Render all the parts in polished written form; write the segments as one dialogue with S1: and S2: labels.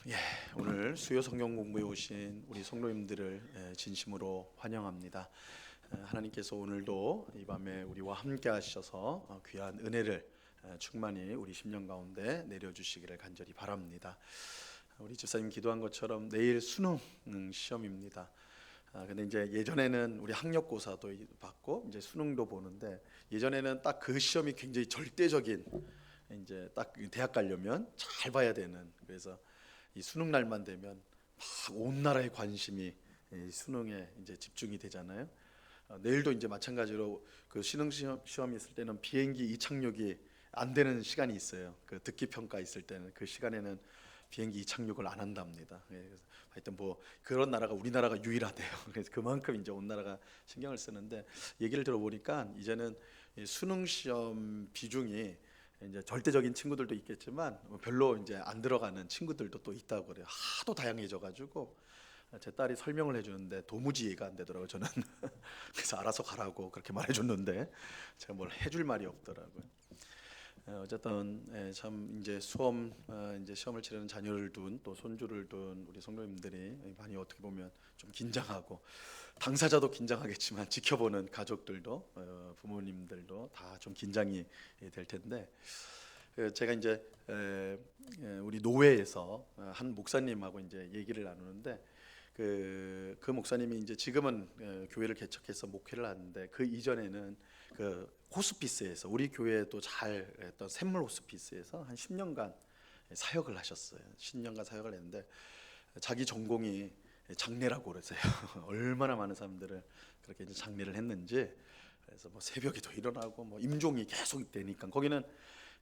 S1: 예, 오늘 수요 성경 공부에 오신 우리 성도님들을 진심으로 환영합니다. 하나님께서 오늘도 이 밤에 우리와 함께 하셔서 귀한 은혜를 충만히 우리 심령 가운데 내려주시기를 간절히 바랍니다. 우리 집사님 기도한 것처럼 내일 수능 시험입니다. 근데 이제 예전에는 우리 학력고사도 받고 이제 수능도 보는데, 예전에는 딱 그 시험이 굉장히 절대적인, 이제 딱 대학 가려면 잘 봐야 되는, 그래서 이 수능 날만 되면 막 온 나라의 관심이 이 수능에 이제 집중이 되잖아요. 내일도 이제 마찬가지로 그 수능 시험이 있을 때는 비행기 이착륙이 안 되는 시간이 있어요. 그 듣기 평가 있을 때는 그 시간에는 비행기 이착륙을 안 한답니다. 그래서 하여튼 뭐 그런 나라가 우리나라가 유일하대요. 그래서 그만큼 이제 온 나라가 신경을 쓰는데, 얘기를 들어보니까 이제는 이 수능 시험 비중이 이제 절대적인 친구들도 있겠지만 별로 이제 안 들어가는 친구들도 또 있다고 그래요. 하도 다양해져 가지고 제 딸이 설명을 해주는데 도무지 이해가 안 되더라고요. 저는 그래서 알아서 가라고 그렇게 말해줬는데 제가 뭘 해줄 말이 없더라고요. 어쨌든 참 이제 수험, 이제 시험을 치르는 자녀를 둔, 또 손주를 둔 우리 성도님들이 많이 어떻게 보면 좀 긴장하고, 당사자도 긴장하겠지만 지켜보는 가족들도, 부모님들도 다 좀 긴장이 될 텐데, 제가 이제 우리 노회에서 한 목사님하고 이제 얘기를 나누는데, 그 목사님이 이제 지금은 교회를 개척해서 목회를 하는데, 그 이전에는 그 호스피스에서, 우리 교회도 잘 했던 샘물 호스피스에서 한 10년간 사역을 하셨어요. 10년간 사역을 했는데 자기 전공이 장례라고 그러세요. 얼마나 많은 사람들을 그렇게 이제 장례를 했는지. 그래서 뭐 새벽에도 일어나고 뭐 임종이 계속 되니까 거기는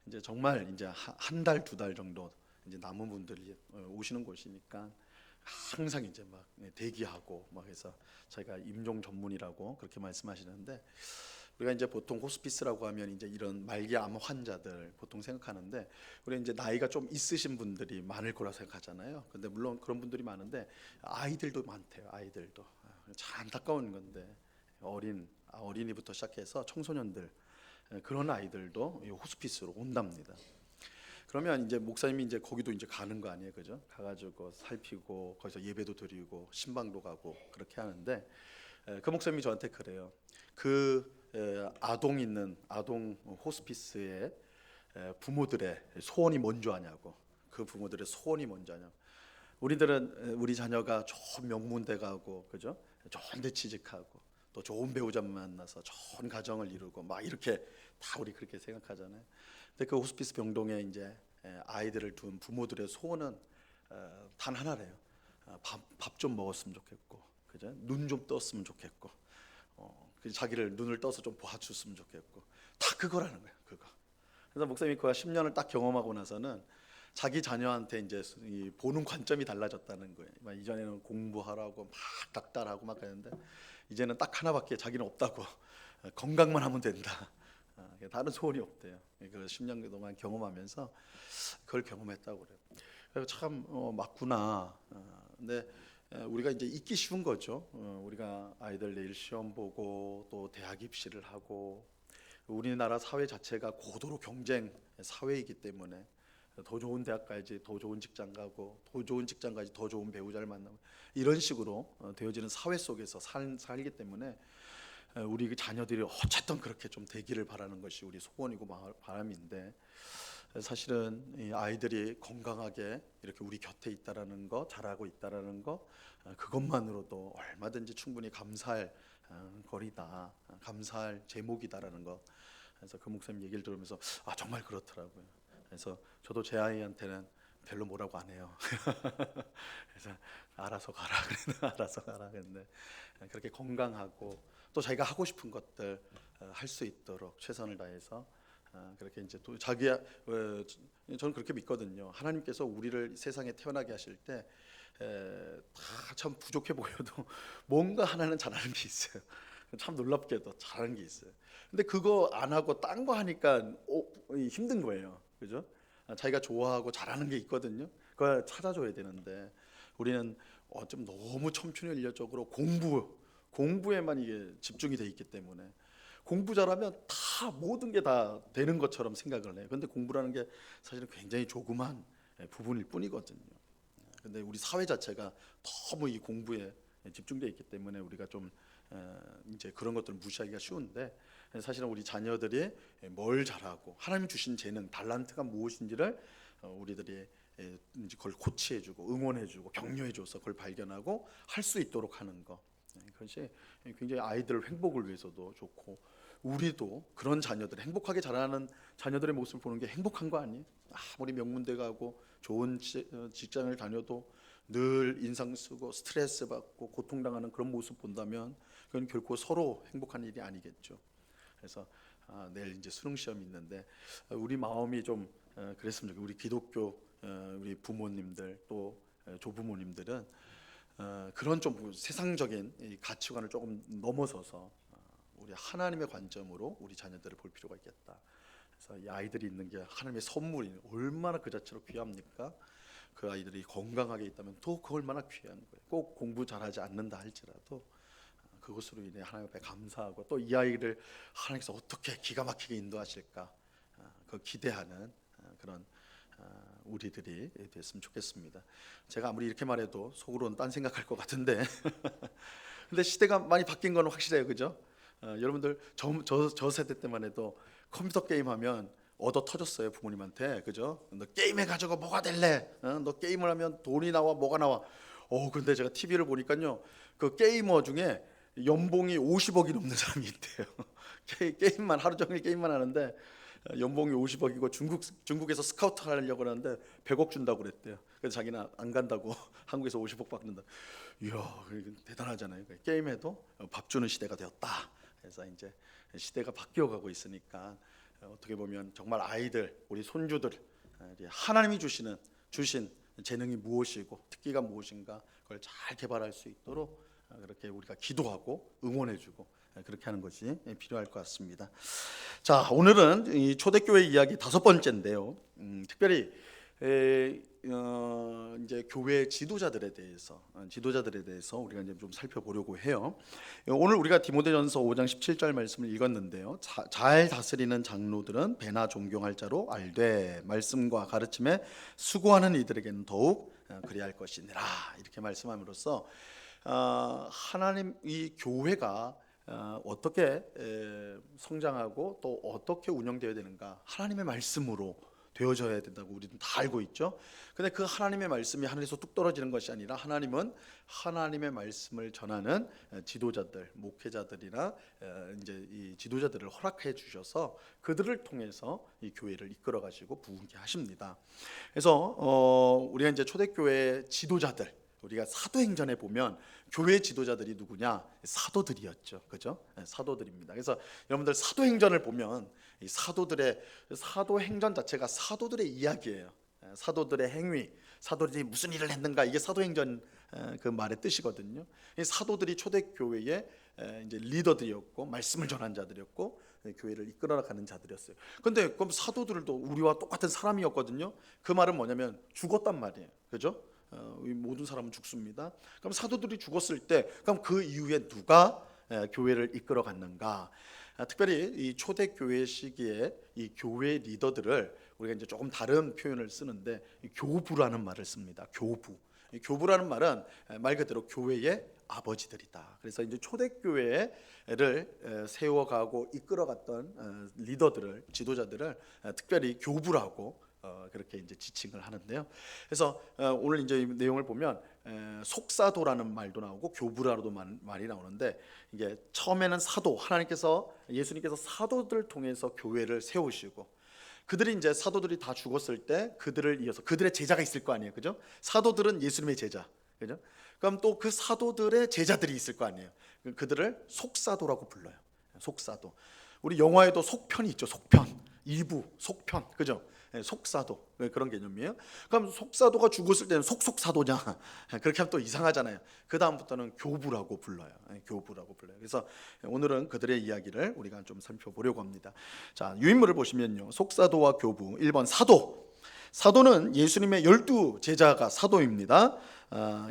S1: 이제 정말 이제 한 달, 두 달 정도 이제 남은 분들이 오시는 곳이니까 항상 이제 막 대기하고 막 해서, 저희가 임종 전문이라고 그렇게 말씀하시는데, 우리가 이제 보통 호스피스라고 하면 이제 이런 말기암 환자들 보통 생각하는데, 우리 이제 나이가 좀 있으신 분들이 많을 거라 생각하잖아요. 근데 물론 그런 분들이 많은데 아이들도 많대요. 아이들도 참 안타까운 건데, 어린이부터 시작해서 청소년들, 그런 아이들도 이 호스피스로 온답니다. 그러면 이제 목사님이 이제 거기도 이제 가는 거 아니에요, 그죠? 가가지고 살피고 거기서 예배도 드리고 신방도 가고 그렇게 하는데, 그 목사님이 저한테 그래요. 아동 있는 아동 호스피스의 부모들의 소원이 뭔지 아냐고. 그 부모들의 소원이 뭔지 아냐고. 우리들은 우리 자녀가 좋은 명문대 가고, 그죠? 좋은 데 취직하고 또 좋은 배우자 만나서 좋은 가정을 이루고 막 이렇게 다 우리 그렇게 생각하잖아요. 근데 그 호스피스 병동에 이제 아이들을 둔 부모들의 소원은 단 하나래요. 밥 좀 먹었으면 좋겠고, 그죠? 눈 좀 떴으면 좋겠고, 자기를 눈을 떠서 좀 봐줬으면 좋겠고, 다 그거라는 거예요. 그거. 그래서 목사님이 그거 10년을 딱 경험하고 나서는 자기 자녀한테 이제 이 보는 관점이 달라졌다는 거예요. 막 이전에는 공부하라고 막 닥달하고 막 그랬는데, 이제는 딱 하나밖에 자기는 없다고. 건강만 하면 된다. 다른 소원이 없대요. 그 10년 동안 경험하면서 그걸 경험했다고 그래요. 그래서 참 맞구나. 근데 우리가 이제 잊기 쉬운 거죠. 우리가 아이들 내일 시험 보고 또 대학 입시를 하고, 우리나라 사회 자체가 고도로 경쟁 사회이기 때문에 더 좋은 대학 가야지, 더 좋은 직장 가고, 더 좋은 직장 가야지 더 좋은 배우자를 만나고, 이런 식으로 되어지는 사회 속에서 살기 때문에 우리 그 자녀들이 어쨌든 그렇게 좀 되기를 바라는 것이 우리 소원이고 바람인데, 사실은 이 아이들이 건강하게 이렇게 우리 곁에 있다라는 거, 자라고 있다라는 거, 그것만으로도 얼마든지 충분히 감사할 거리다, 감사할 제목이다라는 거. 그래서 그 목사님 얘기를 들으면서 정말 그렇더라고요. 그래서 저도 제 아이한테는 별로 뭐라고 안 해요. 그래서 알아서 가라 그랬는데, 알아서 가라 그랬는데, 그렇게 건강하고 또 자기가 하고 싶은 것들 할 수 있도록 최선을 다해서, 그렇게 이제 또 자기야, 저는 그렇게 믿거든요. 하나님께서 우리를 세상에 태어나게 하실 때 다 참 부족해 보여도 뭔가 하나는 잘하는 게 있어요. 참 놀랍게도 잘하는 게 있어요. 근데 그거 안 하고 딴 거 하니까 힘든 거예요. 그죠? 자기가 좋아하고 잘하는 게 있거든요. 그걸 찾아줘야 되는데, 우리는 좀 너무 청춘연료적으로 공부에만 이게 집중이 돼 있기 때문에, 공부 잘하면 다 모든 게 다 되는 것처럼 생각을 해요. 근데 공부라는 게 사실은 굉장히 조그만 부분일 뿐이거든요. 근데 우리 사회 자체가 너무 이 공부에 집중되어 있기 때문에 우리가 좀 이제 그런 것들을 무시하기가 쉬운데, 사실은 우리 자녀들이 뭘 잘하고 하나님 주신 재능, 달란트가 무엇인지를 우리들이 이제 그걸 코치해주고 응원해주고 격려해줘서 그걸 발견하고 할 수 있도록 하는 것, 그것이 굉장히 아이들 행복을 위해서도 좋고, 우리도 그런 자녀들, 행복하게 자라는 자녀들의 모습을 보는 게 행복한 거 아니에요? 아무리 명문대 가고 좋은 직장을 다녀도 늘 인상 쓰고 스트레스 받고 고통당하는 그런 모습 본다면 그건 결코 서로 행복한 일이 아니겠죠. 그래서 내일 이제 수능 시험이 있는데 우리 마음이 좀 그랬으면 좋겠어요. 우리 기독교 우리 부모님들 또 조부모님들은 그런 좀 세상적인 이 가치관을 조금 넘어서서 우리 하나님의 관점으로 우리 자녀들을 볼 필요가 있겠다. 그래서 이 아이들이 있는 게 하나님의 선물이 얼마나 그 자체로 귀합니까? 그 아이들이 건강하게 있다면 또 그 얼마나 귀한 거예요. 꼭 공부 잘하지 않는다 할지라도 그것으로 인해 하나님 앞에 감사하고 또 이 아이를 하나님께서 어떻게 기가 막히게 인도하실까 그 기대하는 그런 우리들이 됐으면 좋겠습니다. 제가 아무리 이렇게 말해도 속으로는 딴 생각할 것 같은데 근데 시대가 많이 바뀐 건 확실해요, 그죠? 여러분들 저 세대 때만 해도 컴퓨터 게임하면 얻어 터졌어요, 부모님한테, 그죠? 너 게임해가지고 뭐가 될래? 너 게임을 하면 돈이 나와, 뭐가 나와? 근데 제가 TV를 보니까요, 그 게이머 중에 연봉이 50억이 넘는 사람이 있대요. 게임만 하루 종일 게임만 하는데 연봉이 50억이고 중국에서 스카우트 하려고 하는데 100억 준다고 그랬대요. 그래서 자기는 안 간다고 한국에서 50억 받는다. 이야, 대단하잖아요. 게임해도 밥 주는 시대가 되었다. 그래서 이제 시대가 바뀌어가고 있으니까 어떻게 보면 정말 아이들, 우리 손주들, 하나님이 주신 재능이 무엇이고 특기가 무엇인가 그걸 잘 개발할 수 있도록 그렇게 우리가 기도하고 응원해주고 그렇게 하는 것이 필요할 것 같습니다. 자, 오늘은 이 초대교회 이야기 5번째인데요. 특별히 이제 교회 지도자들에 대해서 우리가 이제 좀 살펴보려고 해요. 오늘 우리가 디모데전서 5장 17절 말씀을 읽었는데요. 잘 다스리는 장로들은 배나 존경할 자로 알되 말씀과 가르침에 수고하는 이들에게는 더욱 그리할 것이니라. 이렇게 말씀함으로써 하나님 이 교회가 어떻게 성장하고 또 어떻게 운영되어야 되는가, 하나님의 말씀으로 되어져야 된다고 우리는 다 알고 있죠. 근데 그 하나님의 말씀이 하늘에서 뚝 떨어지는 것이 아니라 하나님은 하나님의 말씀을 전하는 지도자들, 목회자들이나 이제 이 지도자들을 허락해 주셔서 그들을 통해서 이 교회를 이끌어 가시고 부흥케 하십니다. 그래서 우리가 이제 초대교회 지도자들, 우리가 사도행전에 보면 교회 지도자들이 누구냐? 사도들이었죠, 그죠? 사도들입니다. 그래서 여러분들 사도행전을 보면 이 사도행전 자체가 사도들의 이야기예요. 사도들의 행위, 사도들이 무슨 일을 했는가, 이게 사도행전 그 말의 뜻이거든요. 이 사도들이 초대교회의 이제 리더들이었고 말씀을 전한 자들이었고 교회를 이끌어가는 자들이었어요. 근데 그럼 사도들도 우리와 똑같은 사람이었거든요. 그 말은 뭐냐면 죽었단 말이에요, 그죠? 모든 사람은 죽습니다. 그럼 사도들이 죽었을 때 그럼 그 이후에 누가 교회를 이끌어 갔는가? 특별히 이 초대교회 시기에 이 교회 리더들을 우리가 이제 조금 다른 표현을 쓰는데 교부라는 말을 씁니다. 교부라는 말은 말 그대로 교회의 아버지들이다. 그래서 이제 초대교회를 세워가고 이끌어갔던 리더들을, 지도자들을 특별히 교부라고 그렇게 이제 지칭을 하는데요. 그래서 오늘 이제 이 내용을 보면 속사도라는 말도 나오고 교부라도 말이 나오는데, 이게 처음에는 사도, 예수님께서 사도들을 통해서 교회를 세우시고, 그들이 이제 사도들이 다 죽었을 때 그들을 이어서 그들의 제자가 있을 거 아니에요, 그죠? 사도들은 예수님의 제자, 그죠? 그럼 또 그 사도들의 제자들이 있을 거 아니에요. 그들을 속사도라고 불러요. 속사도. 우리 영화에도 속편이 있죠. 속편, 2부, 속편, 그죠? 속사도, 그런 개념이에요. 그럼 속사도가 죽었을 때는 속사도냐? 그렇게 하면 또 이상하잖아요. 그 다음부터는 교부라고 불러요. 그래서 오늘은 그들의 이야기를 우리가 좀 살펴보려고 합니다. 자, 유인물을 보시면요, 속사도와 교부. 1번 사도는 예수님의 12 제자가 사도입니다.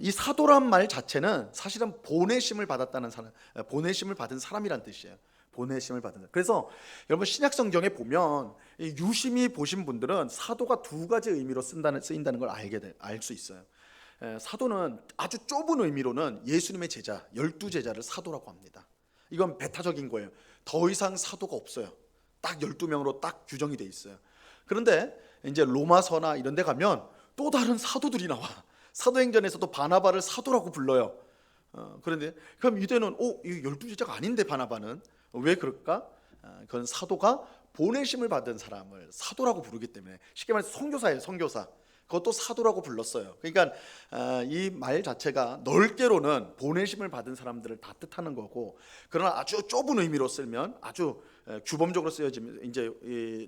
S1: 이 사도란 말 자체는 사실은 보내심을 받은 사람이란 뜻이에요. 보내심을 받은. 그래서 여러분 신약성경에 보면 유심히 보신 분들은 사도가 두 가지 의미로 쓰인다는 걸 알 수 있어요. 사도는 아주 좁은 의미로는 예수님의 제자, 12제자를 사도라고 합니다. 이건 배타적인 거예요. 더 이상 사도가 없어요. 딱 12명으로 딱 규정이 돼 있어요. 그런데 이제 로마서나 이런 데 가면 또 다른 사도들이 나와. 사도행전에서도 바나바를 사도라고 불러요. 그런데 그럼 유대는 이 12제자가 아닌데 바나바는 왜 그럴까? 그건 사도가 보내심을 받은 사람을 사도라고 부르기 때문에, 쉽게 말해서 선교사예요. 선교사. 그것도 사도라고 불렀어요. 그러니까 이 말 자체가 넓게로는 보내심을 받은 사람들을 다 뜻하는 거고, 그러나 아주 좁은 의미로 쓰면, 아주 규범적으로 쓰여지면, 이제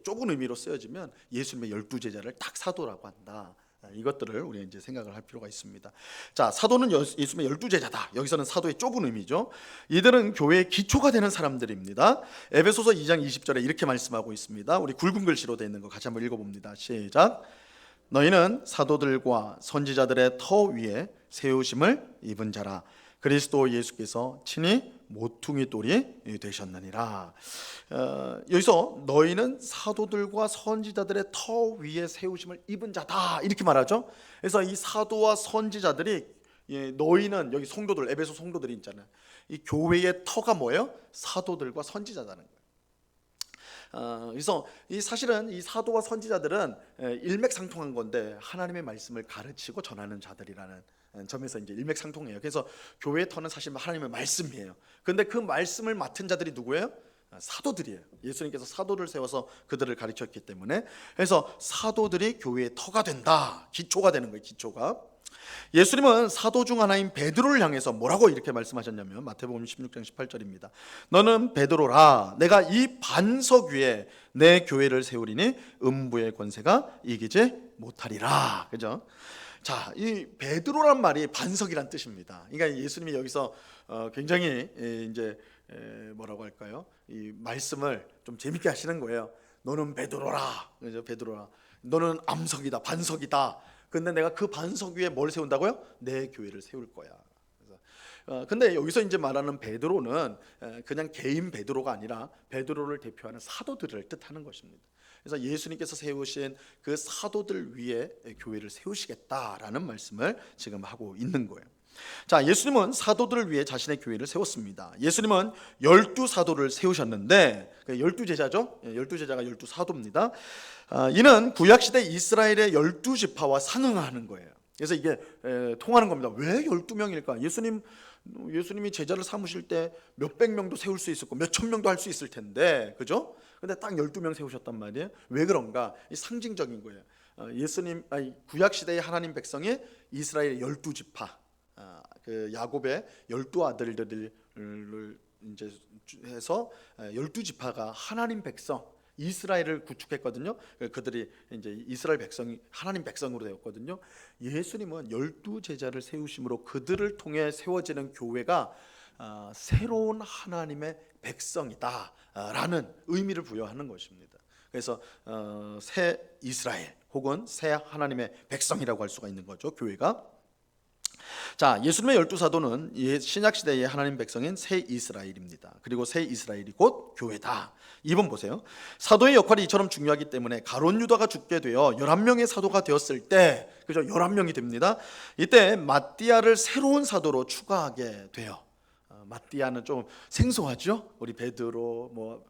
S1: 좁은 의미로 쓰여지면 예수님의 12제자를 딱 사도라고 한다. 이것들을 우리 이제 생각을 할 필요가 있습니다. 자, 사도는 예수님의 12제자다. 여기서는 사도의 좁은 의미죠. 이들은 교회의 기초가 되는 사람들입니다. 에베소서 2장 20절에 이렇게 말씀하고 있습니다. 우리 굵은 글씨로 되어 있는 거 같이 한번 읽어봅니다. 시작. 너희는 사도들과 선지자들의 터 위에 세우심을 입은 자라. 그리스도 예수께서 친히 모퉁이 돌이 되셨느니라. 여기서 너희는 사도들과 선지자들의 터 위에 세우심을 입은 자다, 이렇게 말하죠. 그래서 이 사도와 선지자들이, 너희는, 여기 성도들, 에베소 성도들이 있잖아요. 이 교회의 터가 뭐예요? 사도들과 선지자라는 거예요. 그래서 사실은 이 사도와 선지자들은 일맥상통한 건데, 하나님의 말씀을 가르치고 전하는 자들이라는 점에서 이제 일맥상통해요. 그래서 교회의 터는 사실 하나님의 말씀이에요. 그런데 그 말씀을 맡은 자들이 누구예요? 사도들이에요. 예수님께서 사도를 세워서 그들을 가르쳤기 때문에. 그래서 사도들이 교회의 터가 된다, 기초가 되는 거예요. 기초가. 예수님은 사도 중 하나인 베드로를 향해서 뭐라고 이렇게 말씀하셨냐면, 마태복음 16장 18절입니다. 너는 베드로라. 내가 이 반석 위에 내 교회를 세우리니 음부의 권세가 이기지 못하리라. 그죠? 자, 이 베드로란 말이 반석이란 뜻입니다. 그러니까 예수님이 여기서 굉장히 이제 뭐라고 할까요? 이 말씀을 좀 재밌게 하시는 거예요. 너는 베드로라. 그죠? 베드로라. 너는 암석이다, 반석이다. 근데 내가 그 반석 위에 뭘 세운다고요? 내 교회를 세울 거야. 근데 여기서 이제 말하는 베드로는 그냥 개인 베드로가 아니라 베드로를 대표하는 사도들을 뜻하는 것입니다. 그래서 예수님께서 세우신 그 사도들 위에 교회를 세우시겠다라는 말씀을 지금 하고 있는 거예요. 자, 예수님은 사도들을 위해 자신의 교회를 세웠습니다. 예수님은 12사도를 세우셨는데, 12제자죠. 12제자가 12사도입니다. 이는 구약시대 이스라엘의 12지파와 상응하는 거예요. 그래서 이게 통하는 겁니다. 왜 12명일까? 예수님이 제자를 삼으실 때 몇백 명도 세울 수 있었고 몇천 명도 할 수 있을 텐데, 그죠? 근데 딱 12명 세우셨단 말이에요. 왜 그런가? 이 상징적인 거예요. 구약시대의 하나님 백성이 이스라엘의 12지파, 그 야곱의 12아들들을 이제 해서 12지파가 하나님 백성 이스라엘을 구축했거든요. 그들이 이제 이스라엘 백성이 하나님 백성으로 되었거든요. 예수님은 12제자를 세우심으로 그들을 통해 세워지는 교회가 새로운 하나님의 백성이다라는 의미를 부여하는 것입니다. 그래서 새 이스라엘 혹은 새 하나님의 백성이라고 할 수가 있는 거죠, 교회가. 자, 예수님의 12사도는 신약시대의 하나님 백성인 새 이스라엘입니다. 그리고 새 이스라엘이 곧 교회다. 2번 보세요. 사도의 역할이 이처럼 중요하기 때문에 가룟 유다가 죽게 되어 11명의 사도가 되었을 때, 그죠? 11명이 됩니다. 이때 마띠아를 새로운 사도로 추가하게 돼요. 마띠아는 좀 생소하죠? 우리 베드로,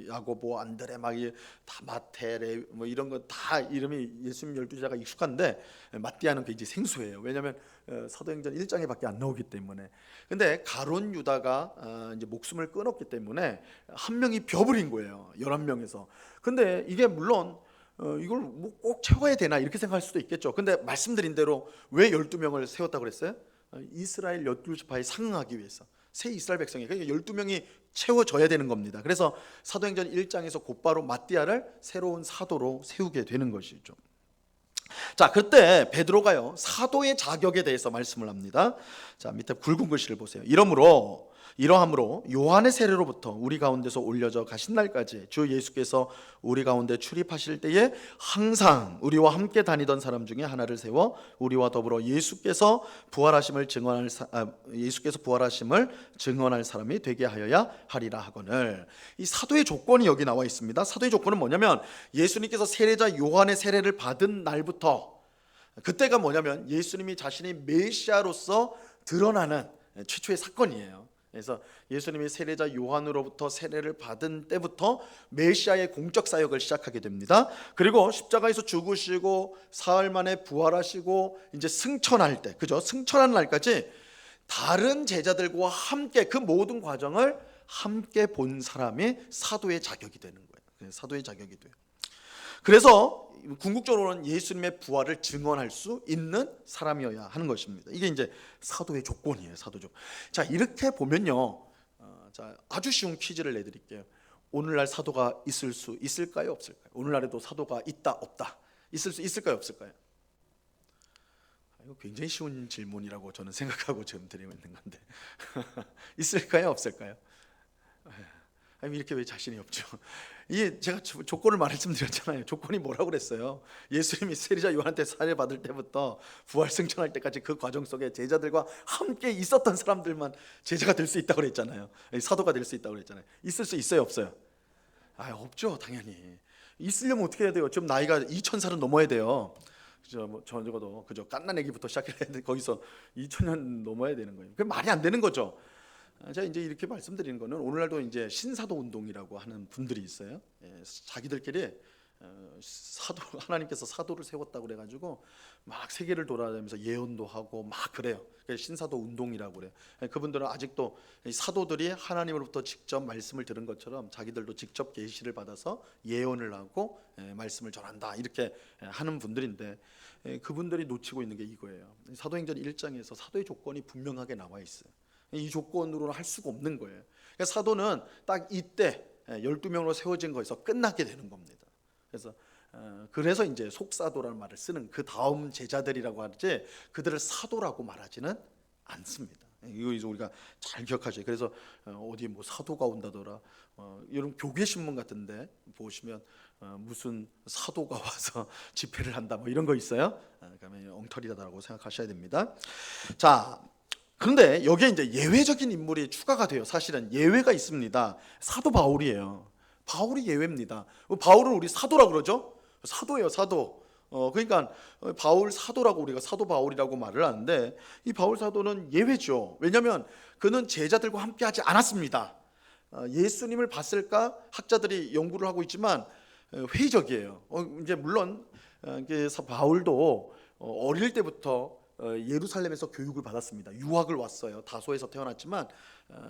S1: 야고보, 안드레, 다 마테, 이런 거 다 이름이 예수님 12제자가 익숙한데, 마띠아는 굉장히 생소해요. 왜냐하면 사도행전 1장에 밖에 안 나오기 때문에. 근데 가룟 유다가 이제 목숨을 끊었기 때문에 한 명이 벼버린 거예요. 11명에서. 근데 이게 물론 이걸 꼭 채워야 되나 이렇게 생각할 수도 있겠죠. 근데 말씀드린 대로 왜 12명을 세웠다고 그랬어요? 이스라엘 12지파에 상응하기 위해서. 새 이스라엘 백성이, 그러니까 12명이 채워져야 되는 겁니다. 그래서 사도행전 1장에서 곧바로 마띠아를 새로운 사도로 세우게 되는 것이죠. 자, 그때 베드로가요, 사도의 자격에 대해서 말씀을 합니다. 자, 밑에 굵은 글씨를 보세요. 이러함으로 요한의 세례로부터 우리 가운데서 올려져 가신 날까지 주 예수께서 우리 가운데 출입하실 때에 항상 우리와 함께 다니던 사람 중에 하나를 세워 우리와 더불어 예수께서 부활하심을 증언할 사람이 되게 하여야 하리라 하거늘. 이 사도의 조건이 여기 나와 있습니다. 사도의 조건은 뭐냐면, 예수님께서 세례자 요한의 세례를 받은 날부터 그때가 뭐냐면 예수님이 자신이 메시아로서 드러나는 최초의 사건이에요. 그래서 예수님이 세례자 요한으로부터 세례를 받은 때부터 메시아의 공적 사역을 시작하게 됩니다. 그리고 십자가에서 죽으시고 사흘 만에 부활하시고 이제 승천할 때, 그죠? 승천하는 날까지 다른 제자들과 함께 그 모든 과정을 함께 본 사람이 사도의 자격이 되는 거예요. 사도의 자격이 돼요. 그래서 궁극적으로는 예수님의 부활을 증언할 수 있는 사람이어야 하는 것입니다. 이게 이제 사도의 조건이에요. 사도적. 자, 이렇게 보면요, 자, 아주 쉬운 퀴즈를 내드릴게요. 오늘날 사도가 있을 수 있을까요, 없을까요? 오늘날에도 사도가 있다, 없다, 있을 수 있을까요, 없을까요? 이거 굉장히 쉬운 질문이라고 저는 생각하고 지금 드리고 있는 건데 있을까요, 없을까요? 아니, 이렇게 왜 자신이 없죠? 이게 제가 조건을 말씀드렸잖아요. 조건이 뭐라고 그랬어요? 예수님이 세례자 요한한테 사례 받을 때부터 부활 승천할 때까지 그 과정 속에 제자들과 함께 있었던 사람들만 제자가 될 수 있다고 그랬잖아요. 사도가 될 수 있다고 그랬잖아요. 있을 수 있어요, 없어요? 없죠, 당연히. 있으려면 어떻게 해야 돼요? 지금 나이가 2000살은 넘어야 돼요. 그죠? 적어도 그죠? 갓난아기부터 시작해야 돼. 거기서 2000년 넘어야 되는 거예요. 그 말이 안 되는 거죠. 제가 이제 이렇게 말씀드리는 거는 오늘날도 이제 신사도 운동이라고 하는 분들이 있어요. 자기들끼리 사도, 하나님께서 사도를 세웠다고 그래가지고 막 세계를 돌아다니면서 예언도 하고 막 그래요. 신사도 운동이라고 그래요. 그분들은 아직도 사도들이 하나님으로부터 직접 말씀을 들은 것처럼 자기들도 직접 계시를 받아서 예언을 하고 말씀을 전한다, 이렇게 하는 분들인데, 그분들이 놓치고 있는 게 이거예요. 사도행전 1장에서 사도의 조건이 분명하게 나와 있어요. 이 조건으로는 할 수가 없는 거예요. 그러니까 사도는 딱 이때 12명으로 세워진 거에서 끝나게 되는 겁니다. 그래서 이제 속사도라는 말을 쓰는 그 다음 제자들이라고 하지 그들을 사도라고 말하지는 않습니다. 이거 이제 우리가 잘 기억하셔요. 그래서 어디 뭐 사도가 온다더라, 여러분 교계 신문 같은데 보시면 무슨 사도가 와서 집회를 한다 뭐 이런 거 있어요. 그러면 엉터리다라고 생각하셔야 됩니다. 자, 그런데 여기에 이제 예외적인 인물이 추가가 돼요. 사실은 예외가 있습니다. 사도 바울이에요. 바울이 예외입니다. 바울은 우리 사도라고 그러죠? 사도예요, 사도. 그러니까 바울 사도라고 우리가 사도 바울이라고 말을 하는데, 이 바울 사도는 예외죠. 왜냐하면 그는 제자들과 함께하지 않았습니다. 예수님을 봤을까 학자들이 연구를 하고 있지만 회의적이에요. 이제 물론 바울도 어릴 때부터 예루살렘에서 교육을 받았습니다. 유학을 왔어요. 다소에서 태어났지만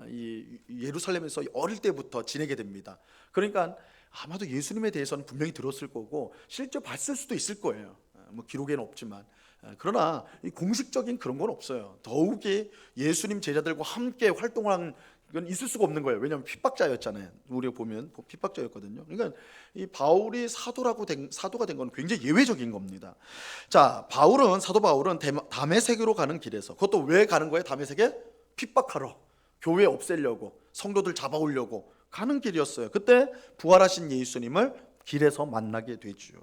S1: 이 예루살렘에서 어릴 때부터 지내게 됩니다. 그러니까 아마도 예수님에 대해서는 분명히 들었을 거고 실제 봤을 수도 있을 거예요. 뭐 기록에는 없지만. 그러나 이 공식적인 그런 건 없어요. 더욱이 예수님 제자들과 함께 활동한 건 있을 수가 없는 거예요. 왜냐하면 핍박자였잖아요. 우리가 보면 핍박자였거든요. 그러니까 이 바울이 사도가 된 건 굉장히 예외적인 겁니다. 자, 사도 바울은 다메섹으로 가는 길에서, 그것도 왜 가는 거예요? 다메섹에 핍박하러, 교회 없애려고, 성도들 잡아오려고 가는 길이었어요. 그때 부활하신 예수님을 길에서 만나게 되죠.